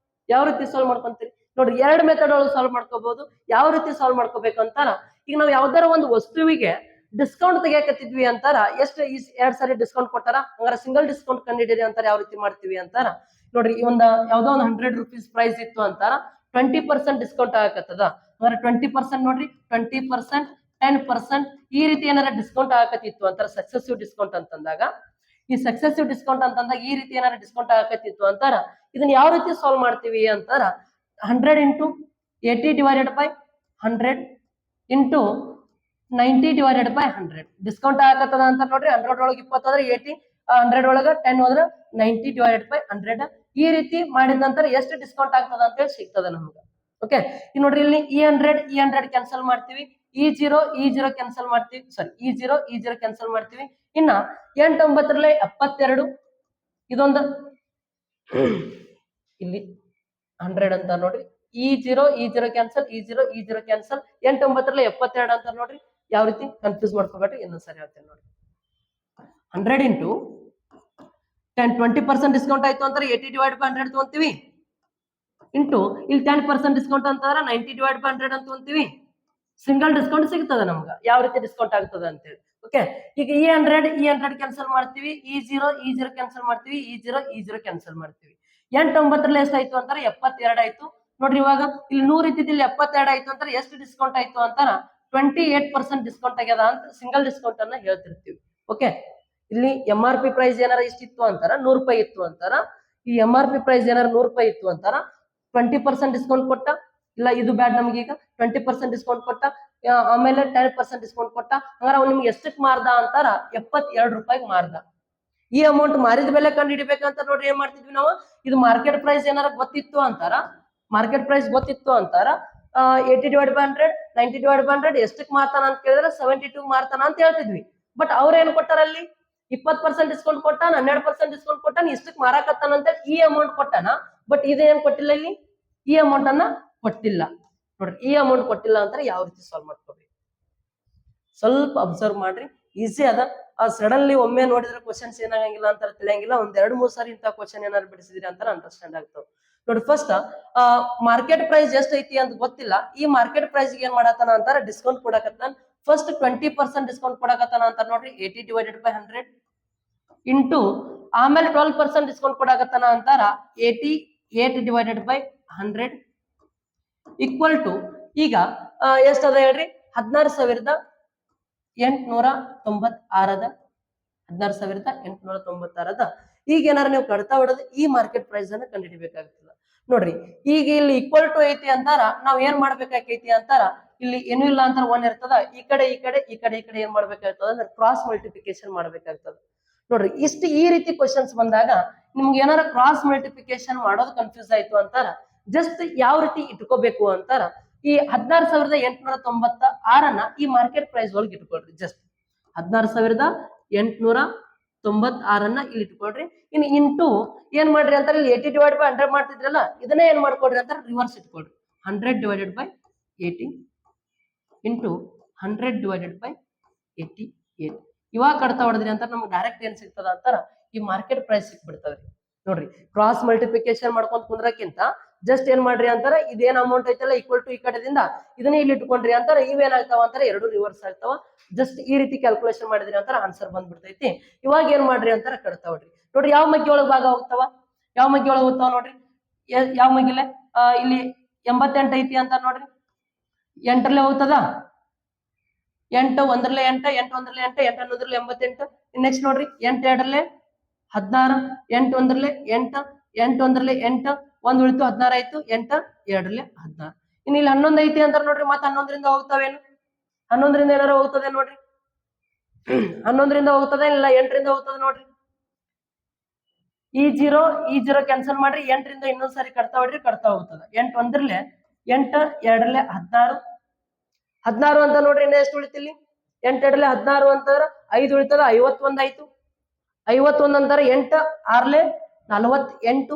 ಯಾವ ರೀತಿ ಸಾಲ್ವ್ ಮಾಡ್ಕೊಂತೀರಿ ನೋಡ್ರಿ 2 ಮೆಥಡ್ ಒಳಗೆ ಸಾಲ್ವ್ ಮಾಡ್ಕೋಬಹುದು. ಯಾವ ರೀತಿ ಸಾಲ್ವ್ ಮಾಡ್ಕೋಬೇಕು ಅಂತಾರ ಈಗ ನಾವು ಯಾವ್ದಾರ ಒಂದು ವಸ್ತುವಿಗೆ ಡಿಸ್ಕೌಂಟ್ ತೆಗಿಯಾಕತ್ತಿದ್ವಿ ಅಂತಾರ ಎಷ್ಟು 2 ಸಾರಿ ಡಿಸ್ಕೌಂಟ್ ಕೊಟ್ಟಾರ ಹಂಗಾರ ಸಿಂಗಲ್ ಡಿಸ್ಕೌಂಟ್ ಕಂಡುಹಿಡಿಯಿರಿ ಅಂತಾರ. ಯಾವ ರೀತಿ ಮಾಡ್ತೀವಿ ಅಂತಾರ ನೋಡ್ರಿ ಈ ಯಾವ್ದೋ ಒಂದು 100 rupees ಪ್ರೈಸ್ ಇತ್ತು ಅಂತಾರ 20% ಡಿಸ್ಕೌಂಟ್ ಆಗಕತ್ತದ. ಅಂದ್ರೆ 20% ನೋಡ್ರಿ 20%, 10% ಈ ರೀತಿ ಏನಾರ ಡಿಸ್ಕೌಂಟ್ ಆಗಕತ್ತಿತ್ತು ಅಂತಾರ ಸಕ್ಸೆಸಿವ್ ಡಿಸ್ಕೌಂಟ್ ಅಂತಂದಾಗ. ಈ ಸಕ್ಸೆಸಿವ್ ಡಿಸ್ಕೌಂಟ್ ಅಂತಂದಾಗ ಈ ರೀತಿ ಏನಾರ ಡಿಸ್ಕೌಂಟ್ ಆಗಕತ್ತಿತ್ತು ಅಂತಾರ ಇದನ್ನ ಯಾವ ರೀತಿ ಸಾಲ್ವ್ ಮಾಡ್ತೀವಿ ಅಂತಾರ 100 into 80 divided by 100 into 90 divided by 100 discount ಆಗಕತ್ತದ ಅಂತ ನೋಡ್ರಿ 100 ಒಳಗೆ 20 ಆದ್ರೆ 80, 100 ಒಳಗ 10 ಹೋದ್ರ 90 divided by 100 ಈ ರೀತಿ ಮಾಡಿದ ನಂತರ ಎಷ್ಟು ಡಿಸ್ಕೌಂಟ್ ಆಗ್ತದ ಅಂತ ಹೇಳಿ ಸಿಗ್ತದ ನಮ್ಗೆ. ಓಕೆ, ಈಗ ನೋಡ್ರಿ ಇಲ್ಲಿ ಈ 100 ಕ್ಯಾನ್ಸಲ್ ಮಾಡ್ತೀವಿ, ಈ 0 ಕ್ಯಾನ್ಸಲ್ ಮಾಡ್ತೀವಿ, ಸಾರಿ ಈ 0 ಕ್ಯಾನ್ಸಲ್ ಮಾಡ್ತೀವಿ. ಇನ್ನ 8 9 72 ಇದೊಂದು ಇಲ್ಲಿ 100 ಅಂತ ನೋಡ್ರಿ, ಈ 0 ಕ್ಯಾನ್ಸಲ್, ಈ 0 ಕ್ಯಾನ್ಸಲ್, 8 9 72 ಅಂತ ನೋಡ್ರಿ. ಯಾವ ರೀತಿ ಕನ್ಫ್ಯೂಸ್ ಮಾಡ್ಕೋಬೇಡ್ರಿ, ಇನ್ನೊಂದ್ಸರಿ ಹೇಳ್ತೇನೆ ನೋಡಿ. 100 into 10 20% ಡಿಸ್ಕೌಂಟ್ ಆಯ್ತು ಅಂತಾರೆ 80 divided by 100 ತಗೊಂತೀವಿ. ಇಂಟು ಇಲ್ಲಿ 10% ಡಿಸ್ಕೌಂಟ್ ಅಂತಾರ 90 divided by 100 ಅಂತ ತಗೊಂತೀವಿ. ಸಿಂಗಲ್ ಡಿಸ್ಕೌಂಟ್ ಸಿಗ್ತದ ನಮ್ಗೆ ಯಾವ ರೀತಿ ಡಿಸ್ಕೌಂಟ್ ಆಗ್ತದ ಅಂತೇಳಿ. ಓಕೆ, ಈಗ ಈ 100 ಕ್ಯಾನ್ಸಲ್ ಮಾಡ್ತೀವಿ, ಈ 0 ಕ್ಯಾನ್ಸಲ್ ಮಾಡ್ತೀವಿ, ಈ 0 ಕ್ಯಾನ್ಸಲ್ ಮಾಡ್ತೀವಿ. 8 9 ಎಷ್ಟಾಯ್ತು ಅಂತಾರೆ 72 ಆಯ್ತು. ನೋಡ್ರಿ ಇವಾಗ ಇಲ್ಲಿ 100 ಇದ್ದಿದ್ದು ಇಲ್ಲಿ 72 ಆಯ್ತು ಅಂತಾರೆ ಎಷ್ಟು ಡಿಸ್ಕೌಂಟ್ ಆಯ್ತು ಅಂತಾರ 28% ಡಿಸ್ಕೌಂಟ್ ಆಗ್ಯದ ಅಂತ ಸಿಂಗಲ್ ಡಿಸ್ಕೌಂಟ್ ಅನ್ನ ಹೇಳ್ತಿರ್ತೀವಿ. ಓಕೆ, ಇಲ್ಲಿ MRP ಪ್ರೈಸ್ ಏನಾರ ಇಷ್ಟಿತ್ತು ಅಂತಾರ 100 ರೂಪಾಯಿ ಇತ್ತು ಅಂತಾರ. ಈ MRP ಪ್ರೈಸ್ ಏನಾರ 100 ರೂಪಾಯಿ ಇತ್ತು ಅಂತಾರ 20% ಡಿಸ್ಕೌಂಟ್ ಕೊಟ್ಟ, ಇಲ್ಲ ಇದು ಬ್ಯಾಡ್ ನಮ್ಗೆ, ಈಗ 20% ಡಿಸ್ಕೌಂಟ್ ಕೊಟ್ಟ, ಆಮೇಲೆ 10% ಡಿಸ್ಕೌಂಟ್ ಕೊಟ್ಟ, ಹಂಗಾರ ಅವ್ನು ನಿಮ್ಗೆ ಎಷ್ಟಕ್ಕೆ ಮಾರ್ದ ಅಂತಾರ 72 ರೂಪಾಯಿಗೆ ಮಾರ್ದ. ಈ ಅಮೌಂಟ್ ಮಾರಿದ ಬೆಲೆ ಕಂಡು ಹಿಡಿಬೇಕಂತ ನೋಡ್ರಿ ಏನ್ ಮಾಡ್ತಿದ್ವಿ ನಾವು, ಇದು ಮಾರ್ಕೆಟ್ ಪ್ರೈಸ್ ಏನಾರ ಗೊತ್ತಿತ್ತು ಅಂತಾರ, ಮಾರ್ಕೆಟ್ ಪ್ರೈಸ್ ಗೊತ್ತಿತ್ತು ಅಂತಾರ 80 divided by 100, 90 divided by 100 ಎಷ್ಟಕ್ಕೆ ಮಾರ್ತಾನ ಅಂತ ಕೇಳಿದ್ರೆ 72 ಮಾರ್ತಾನ ಅಂತ ಹೇಳ್ತಿದ್ವಿ. ಬಟ್ ಅವ್ರ ಏನ್ ಕೊಟ್ಟಾರ ಅಲ್ಲಿ 20% ಡಿಸ್ಕೌಂಟ್ ಕೊಟ್ಟಾನ, 12% ಡಿಸ್ಕೌಂಟ್ ಕೊಟ್ಟಾನ, ಇಷ್ಟಕ್ಕೆ ಮಾರಾಕತ್ತಾನ ಅಂತ ಈ ಅಮೌಂಟ್ ಕೊಟ್ಟಾನ. ಬಟ್ ಇದೇನ್ ಕೊಟ್ಟಿಲ್ಲ, ಇಲ್ಲಿ ಈ ಅಮೌಂಟ್ ಅನ್ನ ಕೊಟ್ಟಿಲ್ಲ. ನೋಡ್ರಿ ಈ ಅಮೌಂಟ್ ಕೊಟ್ಟಿಲ್ಲ ಅಂತಾರೆ ಯಾವ ರೀತಿ ಸಾಲ್ವ್ ಮಾಡ್ಕೋಬೇಕು ಸ್ವಲ್ಪ ಅಬ್ಸರ್ವ್ ಮಾಡ್ರಿ, ಈಸಿ ಅದ. ಸಡನ್ಲಿ ಒಮ್ಮೆ ನೋಡಿದ್ರೆ ಕ್ವಶನ್ಸ್ ಏನಾಗಂಗಿಲ್ಲ ಅಂತಾರ ತಿಳಿಯಂಗಿಲ್ಲ. ಒಂದ್ 2-3 ಸಾರಿ ಇಂತ ಕ್ವಶನ್ ಏನಾರು ಬಿಡಿಸಿದ್ರಿ ಅಂತಾರ ಅಂಡರ್ಸ್ಟ್ಯಾಂಡ್ ಆಗ್ತಾವ. ನೋಡಿ ಫಸ್ಟ್ ಮಾರ್ಕೆಟ್ ಪ್ರೈಸ್ ಎಷ್ಟು ಐತಿ ಅಂತ ಗೊತ್ತಿಲ್ಲ, ಈ ಮಾರ್ಕೆಟ್ ಪ್ರೈಸ್ ಏನ್ ಮಾಡತ್ತಾನ ಅಂತಾರ ಡಿಸ್ಕೌಂಟ್ ಕೊಡಕತ್ತಾನ. ಫಸ್ಟ್ 20% ಡಿಸ್ಕೌಂಟ್ ಕೊಡಕತ್ತಾನ ಅಂತ ನೋಡ್ರಿ 80 divided by 100 ಇಂಟು ಆಮೇಲೆ 12% ಡಿಸ್ಕೌಂಟ್ ಕೊಡಕತ್ತಾನ ಅಂತಾರ 88 divided by 100 ಈಕ್ವಲ್ ಟು ಈಗ ಎಷ್ಟದ ಹೇಳ್ರಿ 16,896 16,896 ಈಗ ಏನಾರ ನೀವು ಕಡ್ತಾ ಹೊಡೆದು ಈ ಮಾರ್ಕೆಟ್ ಪ್ರೈಸ್ ಅನ್ನ ಕಂಡುಹಿಡಿಬೇಕಾಗ್ತದ. ನೋಡ್ರಿ ಈಗ ಇಲ್ಲಿ ಈಕ್ವಲ್ ಟು ಐತಿ ಅಂತಾರ ನಾವ್ ಏನ್ ಮಾಡ್ಬೇಕಾಗೈತಿ ಅಂತಾರ, ಇಲ್ಲಿ ಏನು ಇಲ್ಲ ಅಂತಾರ 1 ಇರ್ತದ, ಈ ಕಡೆ ಏನ್ ಮಾಡ್ಬೇಕಾಗ್ತದ ಅಂದ್ರೆ ಕ್ರಾಸ್ ಮಲ್ಟಿಪ್ಲಿಕೇಶನ್ ಮಾಡ್ಬೇಕಾಗ್ತದ. ನೋಡ್ರಿ ಇಷ್ಟು ಈ ರೀತಿ ಕ್ವಶನ್ಸ್ ಬಂದಾಗ ನಿಮ್ಗೆ ಏನಾರ ಕ್ರಾಸ್ ಮಲ್ಟಿಪ್ಲಿಕೇಶನ್ ಮಾಡೋದು ಕನ್ಫ್ಯೂಸ್ ಆಯ್ತು ಅಂತಾರ ಜಸ್ಟ್ ಯಾವ ರೀತಿ ಇಟ್ಕೋಬೇಕು ಅಂತಾರ, ಈ 16,896 ಈ ಮಾರ್ಕೆಟ್ ಪ್ರೈಸ್ ಒಳಗೆ ಇಟ್ಕೊಳ್ರಿ. ಜಸ್ಟ್ 16,896 ಇಲ್ಲಿ ಇಟ್ಕೊಳ್ರಿ. ಇನ್ನು ಇಂಟು ಏನ್ ಮಾಡ್ರಿ ಅಂತಾರೆ ಇಲ್ಲಿ 80 divided by 100 ಮಾಡ್ತಿದ್ರಲ್ಲ, ಇದನ್ನೇ ಏನ್ ಮಾಡ್ಕೊಡ್ರಿ ಅಂತಾರೆ ರಿವರ್ಸ್ ಇಟ್ಕೊಳ್ರಿ. 100 divided by 80 into 100 divided by 88 ಇವಾಗ ಕಡ್ತಾ ಹೊಡೆದ್ರಿ ಅಂತ ನಮ್ಗೆ ಡೈರೆಕ್ಟ್ ಏನ್ ಸಿಗ್ತದ ಅಂತಾರ ಈ ಮಾರ್ಕೆಟ್ ಪ್ರೈಸ್ ಸಿಕ್ಬಿಡ್ತದ್ರಿ. ನೋಡ್ರಿ ಕ್ರಾಸ್ ಮಲ್ಟಿಪ್ಲಿಕೇಶನ್ ಮಾಡ್ಕೊಂಡ್ ಕುಂದ್ರಕ್ಕಿಂತ ಜಸ್ಟ್ ಏನ್ ಮಾಡ್ರಿ ಅಂತಾರ ಇದೇನ್ ಅಮೌಂಟ್ ಐತಲ್ಲ ಈಕ್ವಲ್ ಟು ಈ ಕಡೆದಿಂದ ಇದನ್ನ ಇಲ್ಲಿ ಇಟ್ಕೊಂಡ್ರಿ ಅಂತಾರ ಇವೇನಾಗ್ತಾವ ಅಂತಾರ ಎರಡು ರಿವರ್ಸ್ ಆಗ್ತಾವ. ಜಸ್ಟ್ ಈ ರೀತಿ ಕ್ಯಾಲ್ಕುಲೇಷನ್ ಮಾಡಿದ್ರಿ ಅಂತಾರ ಆನ್ಸರ್ ಬಂದ್ಬಿಡ್ತೈತಿ. ಇವಾಗ ಏನ್ ಮಾಡ್ರಿ ಅಂತಾರ ಕಡ್ತಾ ಹೊಡ್ರಿ. ನೋಡ್ರಿ ಯಾವ ಮಗ್ಗಿ ಒಳಗ್ ಭಾಗ ಹೋಗ್ತಾವ, ಯಾವ ಮಗ್ಗಿ ಒಳಗ್ ಹೋಗ್ತಾವ ನೋಡ್ರಿ, ಯಾವ ಮಗ್ಗಿಲೆ ಇಲ್ಲಿ 88 ಐತಿ ಅಂತ ನೋಡ್ರಿ, 8 ಹೋಗ್ತದ, 8 1 8 8 1 8 8 11 88. ನೆಕ್ಸ್ಟ್ ನೋಡ್ರಿ 8 2 16 8 1 8 8 1 8 1 ಉಳಿತು 16 ಆಯ್ತು, 8 2 16. ಇನ್ನು ಇಲ್ಲಿ 11 ಐತಿ ಅಂತಾರ ನೋಡ್ರಿ, ಮತ್ತೆ 11ರಿಂದ ಹೋಗ್ತಾವೇನು, 11ರಿಂದ ಏನಾರ ಹೋಗ್ತದೆ ನೋಡ್ರಿ, 11ರಿಂದ ಹೋಗ್ತದೆ ಇಲ್ಲ 8ರಿಂದ ಹೋಗ್ತದೆ ನೋಡ್ರಿ. ಈ 0 ಕ್ಯಾನ್ಸಲ್ ಮಾಡ್ರಿ, 8ರಿಂದ ಇನ್ನೊಂದ್ಸರಿ ಕಟ್ತಾ ಹೊಡ್ರಿ, ಕಟ್ತಾ ಹೋಗ್ತದ. 8 1 8 2 16 16 ಅಂತ ನೋಡ್ರಿ. ಇನ್ನ ಎಷ್ಟು ಉಳಿತಿಲ್ಲಿ 8 2 16 ಅಂತಂದ್ರ 5 ಉಳಿತದ, 51 ಆಯ್ತು. 51 ಅಂತಾರ 8 6 48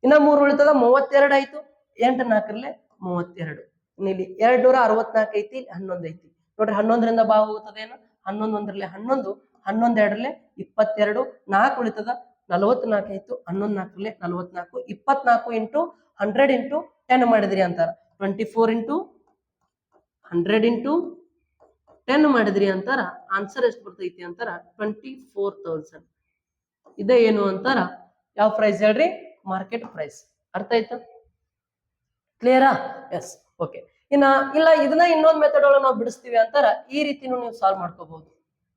ಇನ್ನ 3 ಉಳಿತದ 32 ಆಯ್ತು. 8 4 32 ಇಲ್ಲಿ 264 ಐತಿ, 11 ಐತಿ ನೋಡ್ರಿ. 11ರಿಂದ ಭಾಗ ಹೋಗ್ತದೇನು, 11 1 11 11 2 22 4 ಉಳಿತದ 44 ಆಯ್ತು. 11 4 44 24 ಇಂಟು 100 ಇಂಟು 10 ಮಾಡಿದ್ರಿ ಅಂತಾರ 24 ಇಂಟು 100 ಇಂಟು 10 ಮಾಡಿದ್ರಿ ಅಂತಾರ ಆನ್ಸರ್ ಎಷ್ಟು ಬರ್ತೈತಿ ಅಂತಾರ 24,000. ಇದೇ ಏನು ಅಂತಾರ ಯಾವ ಪ್ರೈಸ್ ಹೇಳ್ರಿ? Market price. ಅರ್ಥ ಆಯ್ತಾ? ಕ್ಲಿಯರಾ? ಎಸ್. ಓಕೆ. ಇನ್ನ ಇಲ್ಲ ಇದನ್ನ ಇನ್ನೊಂದು ಮೆಥಡ್ ಒಳಗೆ ನಾವು ಬಿಡಿಸ್ತೀವಿ ಅಂತಾರ ಈ ರೀತಿನೂ ನೀವು ಸಾಲ್ವ್ ಮಾಡ್ಕೋಬಹುದು.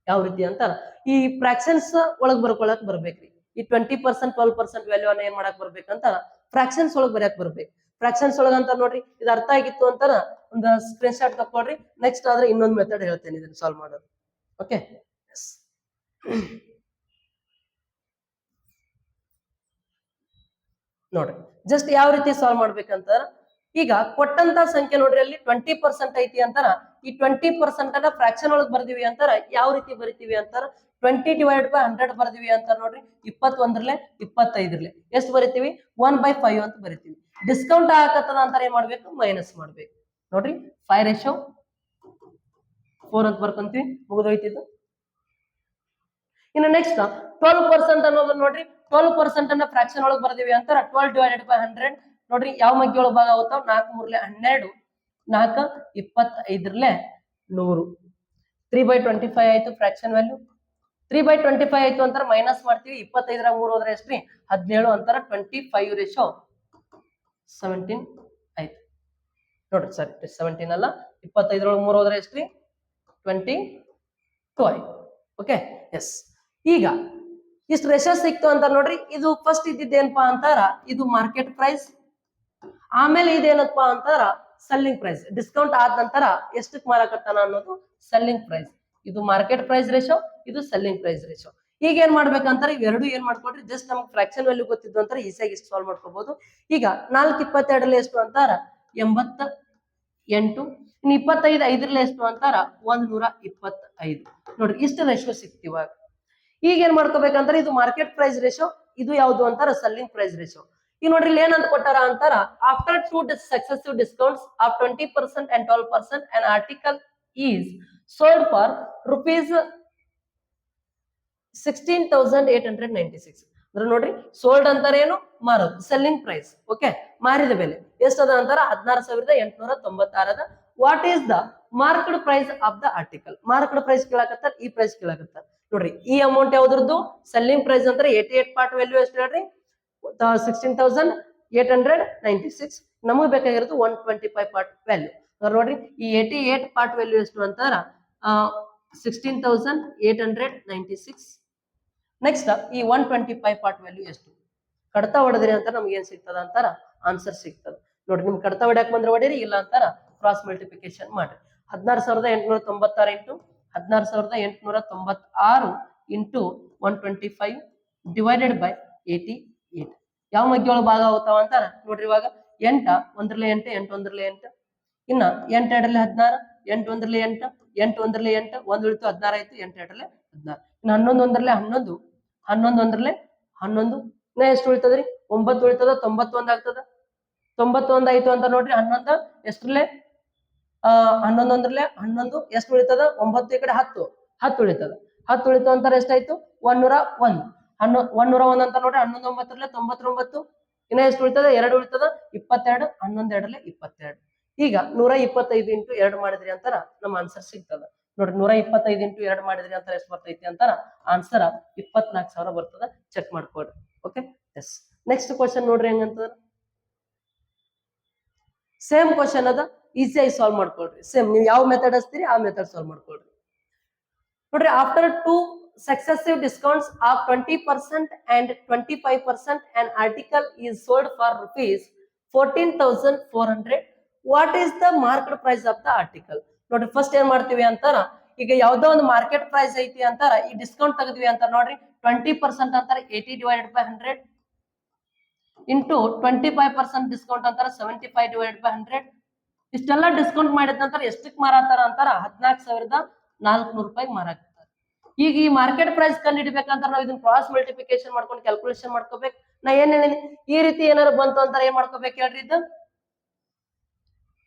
ಯಾವ ರೀತಿ ಅಂತಾರ ಈ ಫ್ರಾಕ್ಷನ್ಸ್ ಒಳಗ್ ಬರ್ಕೊಳಕ್ ಬರ್ಬೇಕ್ರಿ. ಈ 20% 12% ವ್ಯಾಲ್ಯೂ ಅನ್ನ ಏನ್ ಮಾಡಕ್ ಬರ್ಬೇಕಂತ ಫ್ರಾಕ್ಷನ್ಸ್ ಒಳಗ್ ಬರೆಯಕ್ ಬರ್ಬೇಕು. ಫ್ರಾಕ್ಷನ್ಸ್ ಒಳಗ ಅಂತ ನೋಡ್ರಿ ಇದು ಅರ್ಥ ಆಗಿತ್ತು ಅಂತಾರ ಒಂದು ಸ್ಕ್ರೀನ್ ಶಾಟ್ ತಕೊಳ್ರಿ. ನೆಕ್ಸ್ಟ್ ಆದ್ರೆ ಇನ್ನೊಂದು ಮೆಥಡ್ ಹೇಳ್ತೇನೆ ಇದನ್ನ ಸಾಲ್ವ್ ಮಾಡೋದು. ಓಕೆ. ಎಸ್. ನೋಡ್ರಿ ಜಸ್ಟ್ ಯಾವ ರೀತಿ ಸಾಲ್ವ್ ಮಾಡ್ಬೇಕಂತ ಈಗ ಕೊಟ್ಟಂತ ಸಂಖ್ಯೆ ನೋಡ್ರಿ ಅಲ್ಲಿ 20% ಐತಿ ಅಂತಾರ ಈ 20% ಅನ್ನ ಫ್ರಾಕ್ಷನ್ ಒಳಗ್ ಬರ್ದಿವಿ ಅಂತಾರ ಯಾವ ರೀತಿ ಬರಿತೀವಿ ಅಂತಾರ 20 ಡಿವೈಡ್ ಬೈ 100 ಬರ್ದಿವಿ ಅಂತ ನೋಡ್ರಿ 21 25 ಎಷ್ಟು ಬರಿತೀವಿ 1/5 ಅಂತ ಬರಿತೀವಿ. ಡಿಸ್ಕೌಂಟ್ ಆಗತ್ತದ ಅಂತಾರ ಏನ್ ಮಾಡ್ಬೇಕು? ಮೈನಸ್ ಮಾಡ್ಬೇಕು. ನೋಡ್ರಿ 5/4 ಅಂತ ಬರ್ಕೊಂತೀವಿ. ಮುಗಿದೋಯ್ತಿದ್ದು. ಇನ್ನು ನೆಕ್ಸ್ಟ್ 12% ಅನ್ನೋದನ್ನ ನೋಡ್ರಿ 12% ಅನ್ನ ಫ್ರಾಕ್ಷನ್ ಒಳಗೆ ಬರ್ದಿವಿ ಅಂತಾರ 12 ಡಿವೈಡೆಡ್ ಬೈ 100 ನೋಡ್ರಿ ಯಾವ ಮಗ್ಗಿ ಒಳಗೆ ಭಾಗ ಆಗುತ್ತಾವ 4 3 12 4 25 100 3/25 ಆಯ್ತು ಫ್ರಾಕ್ಷನ್ ವ್ಯಾಲ್ಯೂ. 3/25 ಆಯ್ತು ಅಂತಾರ ಮೈನಸ್ ಮಾಡ್ತೀವಿ 25 3 ಹೋದ್ರೆ ಎಷ್ಟ್ರಿ 17 ಅಂತಾರ 25/17 ಆಯ್ತು. ನೋಡ್ರಿ ಸರಿ 17 ಅಲ್ಲ 25 3 ಹೋದ್ರೆ ಎಷ್ಟ್ರಿ 22 ಆಯ್ತು. ಓಕೆ. ಎಸ್. ಈಗ ಇಷ್ಟು ರೇಷಿಯೋ ಸಿಕ್ತು ಅಂತ ನೋಡ್ರಿ ಇದು ಫಸ್ಟ್ ಇದ್ದಿದ್ದೇನಪ್ಪಾ ಅಂತಾರ ಇದು ಮಾರ್ಕೆಟ್ ಪ್ರೈಸ್. ಆಮೇಲೆ ಇದೇನಪ್ಪಾ ಅಂತಾರ ಸೆಲ್ಲಿಂಗ್ ಪ್ರೈಸ್. ಡಿಸ್ಕೌಂಟ್ ಆದ ನಂತರ ಎಷ್ಟಕ್ಕೆ ಮಾರಾಕತ್ತಾನ ಅನ್ನೋದು ಸೆಲ್ಲಿಂಗ್ ಪ್ರೈಸ್. ಇದು ಮಾರ್ಕೆಟ್ ಪ್ರೈಸ್ ರೇಷಿಯೋ, ಇದು ಸೆಲ್ಲಿಂಗ್ ಪ್ರೈಸ್ ರೇಷಿಯೋ. ಈಗ ಏನ್ ಮಾಡ್ಬೇಕಂತಾರೆ ಇವೆರಡು ಏನ್ ಮಾಡ್ಕೊಡ್ರಿ ಜಸ್ಟ್ ನಮ್ಗೆ ಫ್ರಾಕ್ಷನ್ ವ್ಯಾಲ್ಯೂ ಗೊತ್ತಿದ್ದು ಅಂತಾರೆ ಈಸಿಯಾಗಿ ಇಷ್ಟು ಸಾಲ್ವ್ ಮಾಡ್ಕೋಬಹುದು. ಈಗ 4/22 ಎಷ್ಟು ಅಂತಾರ 88. ಇನ್ನು 25 5 ಎಷ್ಟು ಅಂತಾರ 125. ನೋಡ್ರಿ ಇಷ್ಟು ರೇಷಿಯೋ ಸಿಕ್ತಿವಾಗ. ಈಗ ಏನ್ ಮಾಡ್ಕೋಬೇಕಂದ್ರೆ ಇದು ಮಾರ್ಕೆಟ್ ಪ್ರೈಸ್ ರೇಷಿಯೋ, ಇದು ಯಾವುದು ಅಂತಾರ ಸೆಲ್ಲಿಂಗ್ ಪ್ರೈಸ್ ರೇಷಿಯೋ. ಈಗ ನೋಡ್ರಿ ಇಲ್ಲಿ ಏನಂತ ಕೊಟ್ಟಾರ ಅಂತಾರ after 2 successive discounts of 20% and 12% an article is sold for rupees 16,896. ಅಂದ್ರೆ ನೋಡ್ರಿ ಸೋಲ್ಡ್ ಅಂತಾರ ಏನು ಮಾರೋದು ಸೆಲ್ಲಿಂಗ್ ಪ್ರೈಸ್. ಓಕೆ. ಮಾರಿದ ಬೆಲೆ ಎಷ್ಟದ ಅಂತಾರ 16,896 ಅದ. What is the marked price of the article? Marked price ಕೇಳಕತ್ತಾರ, ಈ ಪ್ರೈಸ್ ಕೇಳಕತ್ತಾರ. ನೋಡ್ರಿ ಈ ಅಮೌಂಟ್ ಯಾವ್ದ್ರದ್ದು ಸೆಲ್ಲಿಂಗ್ ಪ್ರೈಸ್ ಅಂದ್ರೆ 88 ಪಾರ್ಟ್ ವ್ಯಾಲ್ಯೂ ಎಷ್ಟು ಹೇಳ್ರಿ 16,896. ನಮಗ್ ಬೇಕಾಗಿರೋದು 125 ಪಾರ್ಟ್ ವ್ಯಾಲ್ಯೂ. ನೋಡ್ರಿ ಈ 88 ಪಾರ್ಟ್ ವ್ಯಾಲ್ಯೂ ಎಷ್ಟು ಅಂತಾರ 16,896. ನೆಕ್ಸ್ಟ್ ಈ 125 ಪಾರ್ಟ್ ವ್ಯಾಲ್ಯೂ ಎಷ್ಟು ಕಡ್ತಾ ಹೊಡೆದ್ರಿ ಅಂತ ನಮ್ಗೆ ಏನ್ ಸಿಗ್ತದ ಅಂತಾರ ಆನ್ಸರ್ ಸಿಗ್ತದ. ನೋಡ್ರಿ ನಿಮ್ಗೆ ಕಡ್ತಾ ಹೊಡ್ಯಾಕ್ ಬಂದ್ರೆ ಹೊಡೀರಿ, ಇಲ್ಲ ಅಂತಾರ ಕ್ರಾಸ್ ಮಲ್ಟಿಪ್ಲಿಕೇಶನ್ ಮಾಡ್ರಿ. 16,896 ಇಂಟು 16,896 ಇಂಟು 125 ಡಿವೈಡೆಡ್ ಬೈ 88. ಯಾವ ಮಗ್ಗಿಯೊಳಗೆ ಭಾಗ ಆಗುತ್ತಾವ ಅಂತಾರ ನೋಡ್ರಿ. ಇವಾಗ 8 1 8 8 1 8 ಇನ್ನ 8 2 16 8 1 8 8 1 8 1 ಉಳಿತು 16 ಆಯ್ತು 8 2 16. ಇನ್ನು 11 1 11 11 1 11 ಇನ್ನ ಎಷ್ಟು ಉಳಿತದ್ರಿ 9 ಉಳಿತದ 91 ಆಗ್ತದ. 91 ಆಯ್ತು ಅಂತ ನೋಡ್ರಿ 11 ಎಷ್ಟ್ರಲ್ಲೇ 11 1 11 ಎಷ್ಟು ಉಳಿತದ 9 ಈ ಕಡೆ 10 10 ಉಳಿತದ. 10 ಉಳಿತು ಅಂತಾರ ಎಷ್ಟಾಯ್ತು 101. 101 ಅಂತ ನೋಡ್ರಿ 11 9 99. ಇನ್ನ ಎಷ್ಟು ಉಳಿತದ 2 ಉಳಿತದ 22 11 2 22. ಈಗ 125 ಇಂಟು 2 ಮಾಡಿದ್ರಿ ಅಂತಾರ ನಮ್ಮ ಆನ್ಸರ್ ಸಿಗ್ತದ. ನೋಡ್ರಿ 125 ಇಂಟು 2 ಮಾಡಿದ್ರಿ ಅಂತಾರ ಎಷ್ಟು ಬರ್ತೈತಿ ಅಂತಾರ ಆನ್ಸರ್ 24,000 ಬರ್ತದ. ಚೆಕ್ ಮಾಡ್ಕೊಡ್ರಿ. ಓಕೆ. ಎಸ್. ನೆಕ್ಸ್ಟ್ ಕ್ವಶನ್ ನೋಡ್ರಿ ಹೆಂಗಂತದ ಸೇಮ್ ಕ್ವಶನ್ ಅದ ಈಸಿಯಾಗಿ ಸಾಲ್ವ್ ಮಾಡ್ಕೊಳ್ರಿ. ಸೇಮ್ ನೀವು ಯಾವ ಮೆಥಡ್ ಹಚ್ತೀರಿ ಆ ಮೆಥಡ್ ಸಾಲ್ವ್ ಮಾಡ್ಕೊಳ್ರಿ. ನೋಡ್ರಿ after 2 successive discounts of 20% and 25% an article is sold for rupees 14,400. what is the market price of the article? ನೋಡ್ರಿ ಫಸ್ಟ್ ಏನ್ ಮಾಡ್ತೀವಿ ಅಂತಾರ ಈಗ ಯಾವ್ದೋ ಒಂದು ಮಾರ್ಕೆಟ್ ಪ್ರೈಸ್ ಐತಿ ಅಂತಾರ ಈ ಡಿಸ್ಕೌಂಟ್ ತೆಗೆದ್ವಿ ಅಂತ ನೋಡ್ರಿ 20% ಅಂತಾರ 80 ಡಿವೈಡೆಡ್ ಬೈ 100 ಇಂಟು 25% ಡಿಸ್ಕೌಂಟ್ ಅಂತಾರ 75 ಡಿವೈಡೆಡ್ ಬೈ 100. ಇಷ್ಟೆಲ್ಲ ಡಿಸ್ಕೌಂಟ್ ಮಾಡಿದ ನಂತರ ಎಷ್ಟಕ್ಕೆ ಮಾರಾತಾರ ಅಂತಾರ 14,400 ರೂಪಾಯಿಗೆ ಮಾರಾಕ್ತಾರ. ಈಗ ಈ ಮಾರ್ಕೆಟ್ ಪ್ರೈಸ್ ಕಂಡು ಹಿಡಿಬೇಕಂತ ನಾವು ಇದನ್ನ ಕ್ರಾಸ್ ಮಲ್ಟಿಪ್ಲಿಕೇಶನ್ ಮಾಡ್ಕೊಂಡು ಕ್ಯಾಲ್ಕುಲೇಷನ್ ಮಾಡ್ಕೋಬೇಕು. ನಾ ಏನ್ ಹೇಳಿನಿ ಈ ರೀತಿ ಏನಾದ್ರು ಬಂತು ಅಂತಾರ ಏನ್ ಮಾಡ್ಕೋಬೇಕು ಹೇಳ್ರಿ ಇದು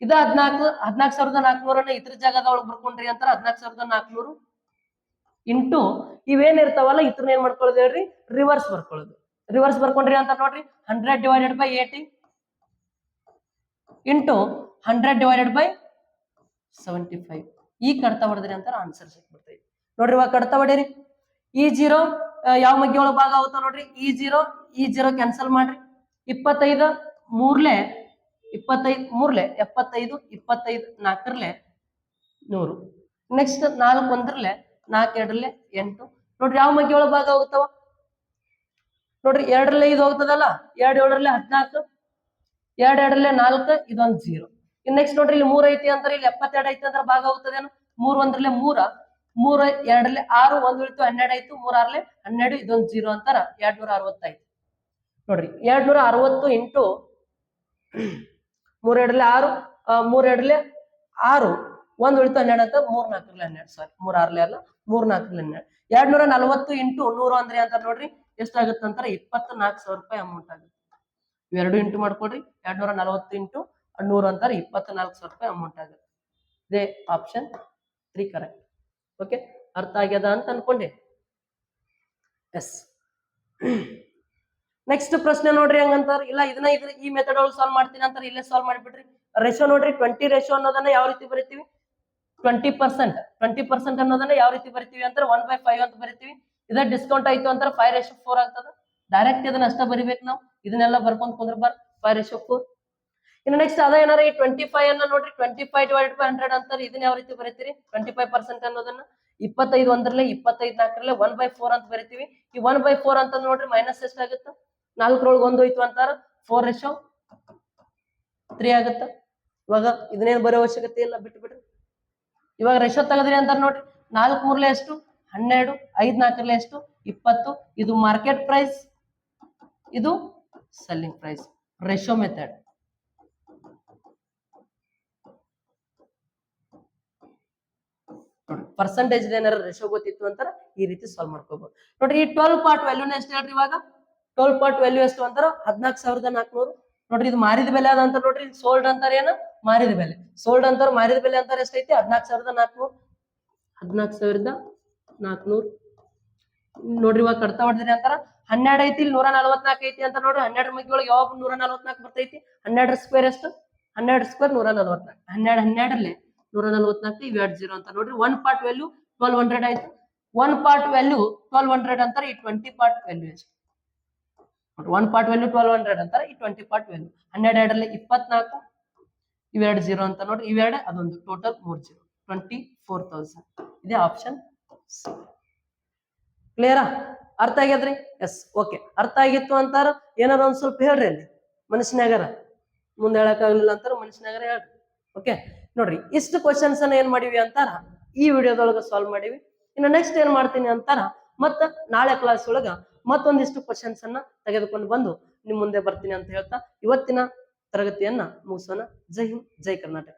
14,400 ಇತರ ಜಾಗದ ಒಳಗೆ ಬರ್ಕೊಂಡ್ರಿ ಅಂತಾರ 14,400 ಇಂಟು ಇವೇನ್ ಇರ್ತಾವಲ್ಲ ಇತ್ರನ್ನ ಏನ್ ಮಾಡ್ಕೊಳ್ಳೋದು ಹೇಳ್ರಿ ರಿವರ್ಸ್ ಬರ್ಕೊಳ್ಳೋದು. ರಿವರ್ಸ್ ಬರ್ಕೊಂಡ್ರಿ ಅಂತ ನೋಡ್ರಿ 100 divided by 80 into 100 divided by 75. ಈ ಕಡ್ತಾ ಹೊಡೆದ್ರಿ ಅಂತಾರ ಆನ್ಸರ್ ಸಿಕ್ಬಿಡ್ತೈತಿ. ನೋಡ್ರಿ ಇವಾಗ ಕಡ್ತಾ ಹೊಡೀರಿ ಈ 0 ಯಾವ ಮಗ್ಗಿ ಒಳಗೆ ಭಾಗ ಆಗುತ್ತಾವ ನೋಡ್ರಿ ಈ 0 ಈ 0 ಕ್ಯಾನ್ಸಲ್ ಮಾಡ್ರಿ. 25 ಮೂರ್ಲೆ 25 ಮೂರ್ಲೆ 75, 25 4 100. ನೆಕ್ಸ್ಟ್ 4 1 4 2 8. ನೋಡ್ರಿ ಯಾವ ಮಗ್ಗಿ ಒಳಗೆ ಭಾಗ ಹೋಗ್ತಾವ ನೋಡ್ರಿ 2 5 ಹೋಗ್ತದಲ್ಲ, 2 7 14, 2 2 4, ಇದೊಂದು 0. ಇನ್ ನೆಕ್ಸ್ಟ್ ನೋಡ್ರಿ ಇಲ್ಲಿ 3 ಐತಿ ಅಂತಾರೆ, ಇಲ್ಲಿ 72 ಐತಿ ಅಂದ್ರೆ ಭಾಗ ಹೋಗ್ತದೇನು? 3 1 3, 3 2 6, 1 ಉಳಿತು 12 ಆಯ್ತು, 3 6 12, ಇದೊಂದು 0 ಅಂತಾರ 260 ಆಯ್ತು. ನೋಡ್ರಿ 260 ಇಂಟು 3 2 6, 3 2 6, 1 ಉಳಿತು 12 ಅಂತ 3 4 12, ಸಾರಿ 3 6 ಅಲ್ಲ 3 4 12. 240 ಇಂಟು 100 ಅಂದ್ರೆ ಅಂತ ನೋಡ್ರಿ ಎಷ್ಟಾಗುತ್ತೆ ಅಂತಾರೆ? 24,000 ರೂಪಾಯಿ ಅಮೌಂಟ್ ಆಗುತ್ತೆ. ಇವೆರಡು ಇಂಟು ಮಾಡ್ಕೊಡ್ರಿ. 240 ಇಂಟು 100 ಅಂತಾರೆ 24,000 ರೂಪಾಯಿ ಅಮೌಂಟ್ ಆಗುತ್ತೆ. ಇದೇ ಆಪ್ಷನ್ 3 ಕರೆಕ್ಟ್. ಓಕೆ, ಅರ್ಥ ಆಗ್ಯದ ಅಂತ ಅನ್ಕೊಂಡೆ. ಎಸ್. ನೆಕ್ಸ್ಟ್ ಪ್ರಶ್ನೆ ನೋಡ್ರಿ ಹಂಗಂತಾರ, ಇಲ್ಲ ಇದನ್ನ ಈ ಮೆಥಡ್ ಒಳಗೆ ಸಾಲ್ವ್ ಮಾಡ್ತೀನಿ ಅಂತಾರೆ, ಇಲ್ಲೇ ಸಾಲ್ವ್ ಮಾಡಿಬಿಡ್ರಿ. ರೇಷೋ ನೋಡ್ರಿ 20 ರೇಷೋ ಅನ್ನೋದನ್ನ ಯಾವ ರೀತಿ ಬರಿತೀವಿ? 20% ಅನ್ನೋದನ್ನ ಯಾವ ರೀತಿ ಬರಿತೀವಿ ಅಂತಾರೆ? 1/5 ಅಂತ ಬರಿತೀವಿ. ಇದ ಡಿಸ್ಕೌಂಟ್ ಆಯ್ತು ಅಂತಾರೆ 5:4 ಆಗ್ತದ. ಡೈರೆಕ್ಟ್ ಇದನ್ನ ಅಷ್ಟ ಬರಿಬೇಕು ನಾವು, ಇದನ್ನೆಲ್ಲ ಬರ್ಕೊಂಡ್ ಕುಂದ್ರ 5:4. ಇನ್ನು ನೆಕ್ಸ್ಟ್ ಅದ ಏನಾರ ಈ 25 ಅನ್ನ ನೋಡ್ರಿ 25 ಡಿವೈಡೆಡ್ ಬೈ 100 ಅಂತಾರೆ, ಇದನ್ನ ಯಾವ ರೀತಿ ಬರಿತೀರಿ? 25% ಅನ್ನೋದನ್ನ 25 1 25 4 1/4 ಅಂತ ಬರಿತೀವಿ. ಈ 1/4 ಅಂತ ನೋಡ್ರಿ ಮೈನಸ್ ಎಷ್ಟಾಗುತ್ತೆ? 4 1 ಹೋಯ್ತು ಅಂತಾರ 4:3 ಆಗುತ್ತ. ಇವಾಗ ಇದನ್ನೇನು ಬರೋ ಅವಶ್ಯಕತೆ ಇಲ್ಲ, ಬಿಟ್ಟು ಬಿಡ್ರಿ. ಇವಾಗ ರೇಷೋ ತೆಗದ್ರಿ ಅಂತಾರ ನೋಡ್ರಿ, 4 3 ಎಷ್ಟು? 12, 5 4 ಎಷ್ಟು? 20. ಇದು ಮಾರ್ಕೆಟ್ ಪ್ರೈಸ್, ಇದು selling price. Ratio method. Percentage ಏನಾರ ರೇಷೋ ಗೊತ್ತಿತ್ತು ಅಂತಾರ ಈ ರೀತಿ ಸಾಲ್ವ್ ಮಾಡ್ಕೋಬಹುದು. ನೋಡ್ರಿ ಈ 12 ಪಾರ್ಟ್ ವ್ಯಾಲ್ಯೂನ ಎಷ್ಟು ಹೇಳ್ರಿ? ಇವಾಗ 12 ಪಾರ್ಟ್ ವ್ಯಾಲ್ಯೂ ಎಷ್ಟು ಅಂತಾರ? 14,400. ನೋಡ್ರಿ ಇದು ಮಾರಿದ ಬೆಲೆ ಅದಂತ ನೋಡ್ರಿ, ಸೋಲ್ಡ್ ಅಂತಾರ ಏನ? ಮಾರಿದ ಬೆಲೆ. ಸೋಲ್ಡ್ ಅಂತಾರ ಮಾರಿದ ಬೆಲೆ ಅಂತಾರ ಎಷ್ಟೈತಿ? 14,400. 14,400 ನೋಡ್ರಿ. ಇವಾಗ ಕಡ್ತಾ ಹೊಡೆದ್ರಿ ಅಂತಾರ 12 ಐತಿ, ಇಲ್ಲಿ 144 ಐತಿ ಅಂತ ನೋಡ್ರಿ. 12 ಮಗ್ಗಿ ಒಳಗೆ ಯಾವಾಗ 144 ಬರ್ತೈತಿ? 12 ಸ್ಕ್ವೇರ್ ಎಷ್ಟು? 12 ಸ್ಕ್ವೇರ್ 144. 12 12 144, ಇವೆರಡು 0 ಅಂತ ನೋಡ್ರಿ. 1 ಪಾರ್ಟ್ ವ್ಯಾಲ್ಯೂ 1200 ಆಯ್ತು. 1 ಪಾರ್ಟ್ ವ್ಯಾಲ್ಯೂ 1200 ಅಂತಾರೆ. ಈ 20 ಪಾರ್ಟ್ ವ್ಯಾಲ್ಯೂ ಎಷ್ಟು? 1 ಪಾರ್ಟ್ ವ್ಯಾಲ್ಯೂ 1200 ಅಂತಾರೆ, ಈ 20 ಪಾರ್ಟ್ ವ್ಯಾಲ್ಯೂ 12 2 24, ಇವೆರಡು 0 ಅಂತ ನೋಡ್ರಿ. ಇವೆರಡು ಅದೊಂದು ಟೋಟಲ್ 3 0, 24,000. ಇದೇ ಆಪ್ಷನ್. ಕ್ಲಿಯರಾ? ಅರ್ಥ ಆಗ್ಯದ್ರಿ? ಎಸ್. ಓಕೆ, ಅರ್ಥ ಆಗಿತ್ತು ಅಂತಾರ ಏನಾರ ಒಂದ್ ಸ್ವಲ್ಪ ಹೇಳ್ರಿ ಅಲ್ಲಿ ಮನುಷ್ಯನಾಗರ. ಮುಂದೆ ಹೇಳಕ್ಕಾಗ್ಲಿಲ್ಲ ಅಂತಾರ ಮನುಷ್ಯನಾಗರ ಹೇಳ್ರಿ. ಓಕೆ ನೋಡ್ರಿ, ಇಷ್ಟು ಕ್ವಶನ್ಸ್ ಅನ್ನ ಏನ್ ಮಾಡಿವಿ ಅಂತಾರ ಈ ವಿಡಿಯೋದೊಳಗ ಸಾಲ್ವ್ ಮಾಡಿವಿ. ಇನ್ನು ನೆಕ್ಸ್ಟ್ ಏನ್ ಮಾಡ್ತೀನಿ ಅಂತಾರ ಮತ್ತ ನಾಳೆ ಕ್ಲಾಸ್ ಒಳಗ ಮತ್ತೊಂದಿಷ್ಟು ಕ್ವಶನ್ಸ್ ಅನ್ನ ತೆಗೆದುಕೊಂಡು ಬಂದು ನಿಮ್ ಮುಂದೆ ಬರ್ತೀನಿ ಅಂತ ಹೇಳ್ತಾ ಇವತ್ತಿನ ತರಗತಿಯನ್ನ ಮುಗಿಸೋಣ. ಜೈ ಹಿಂದ್, ಜೈ ಕರ್ನಾಟಕ.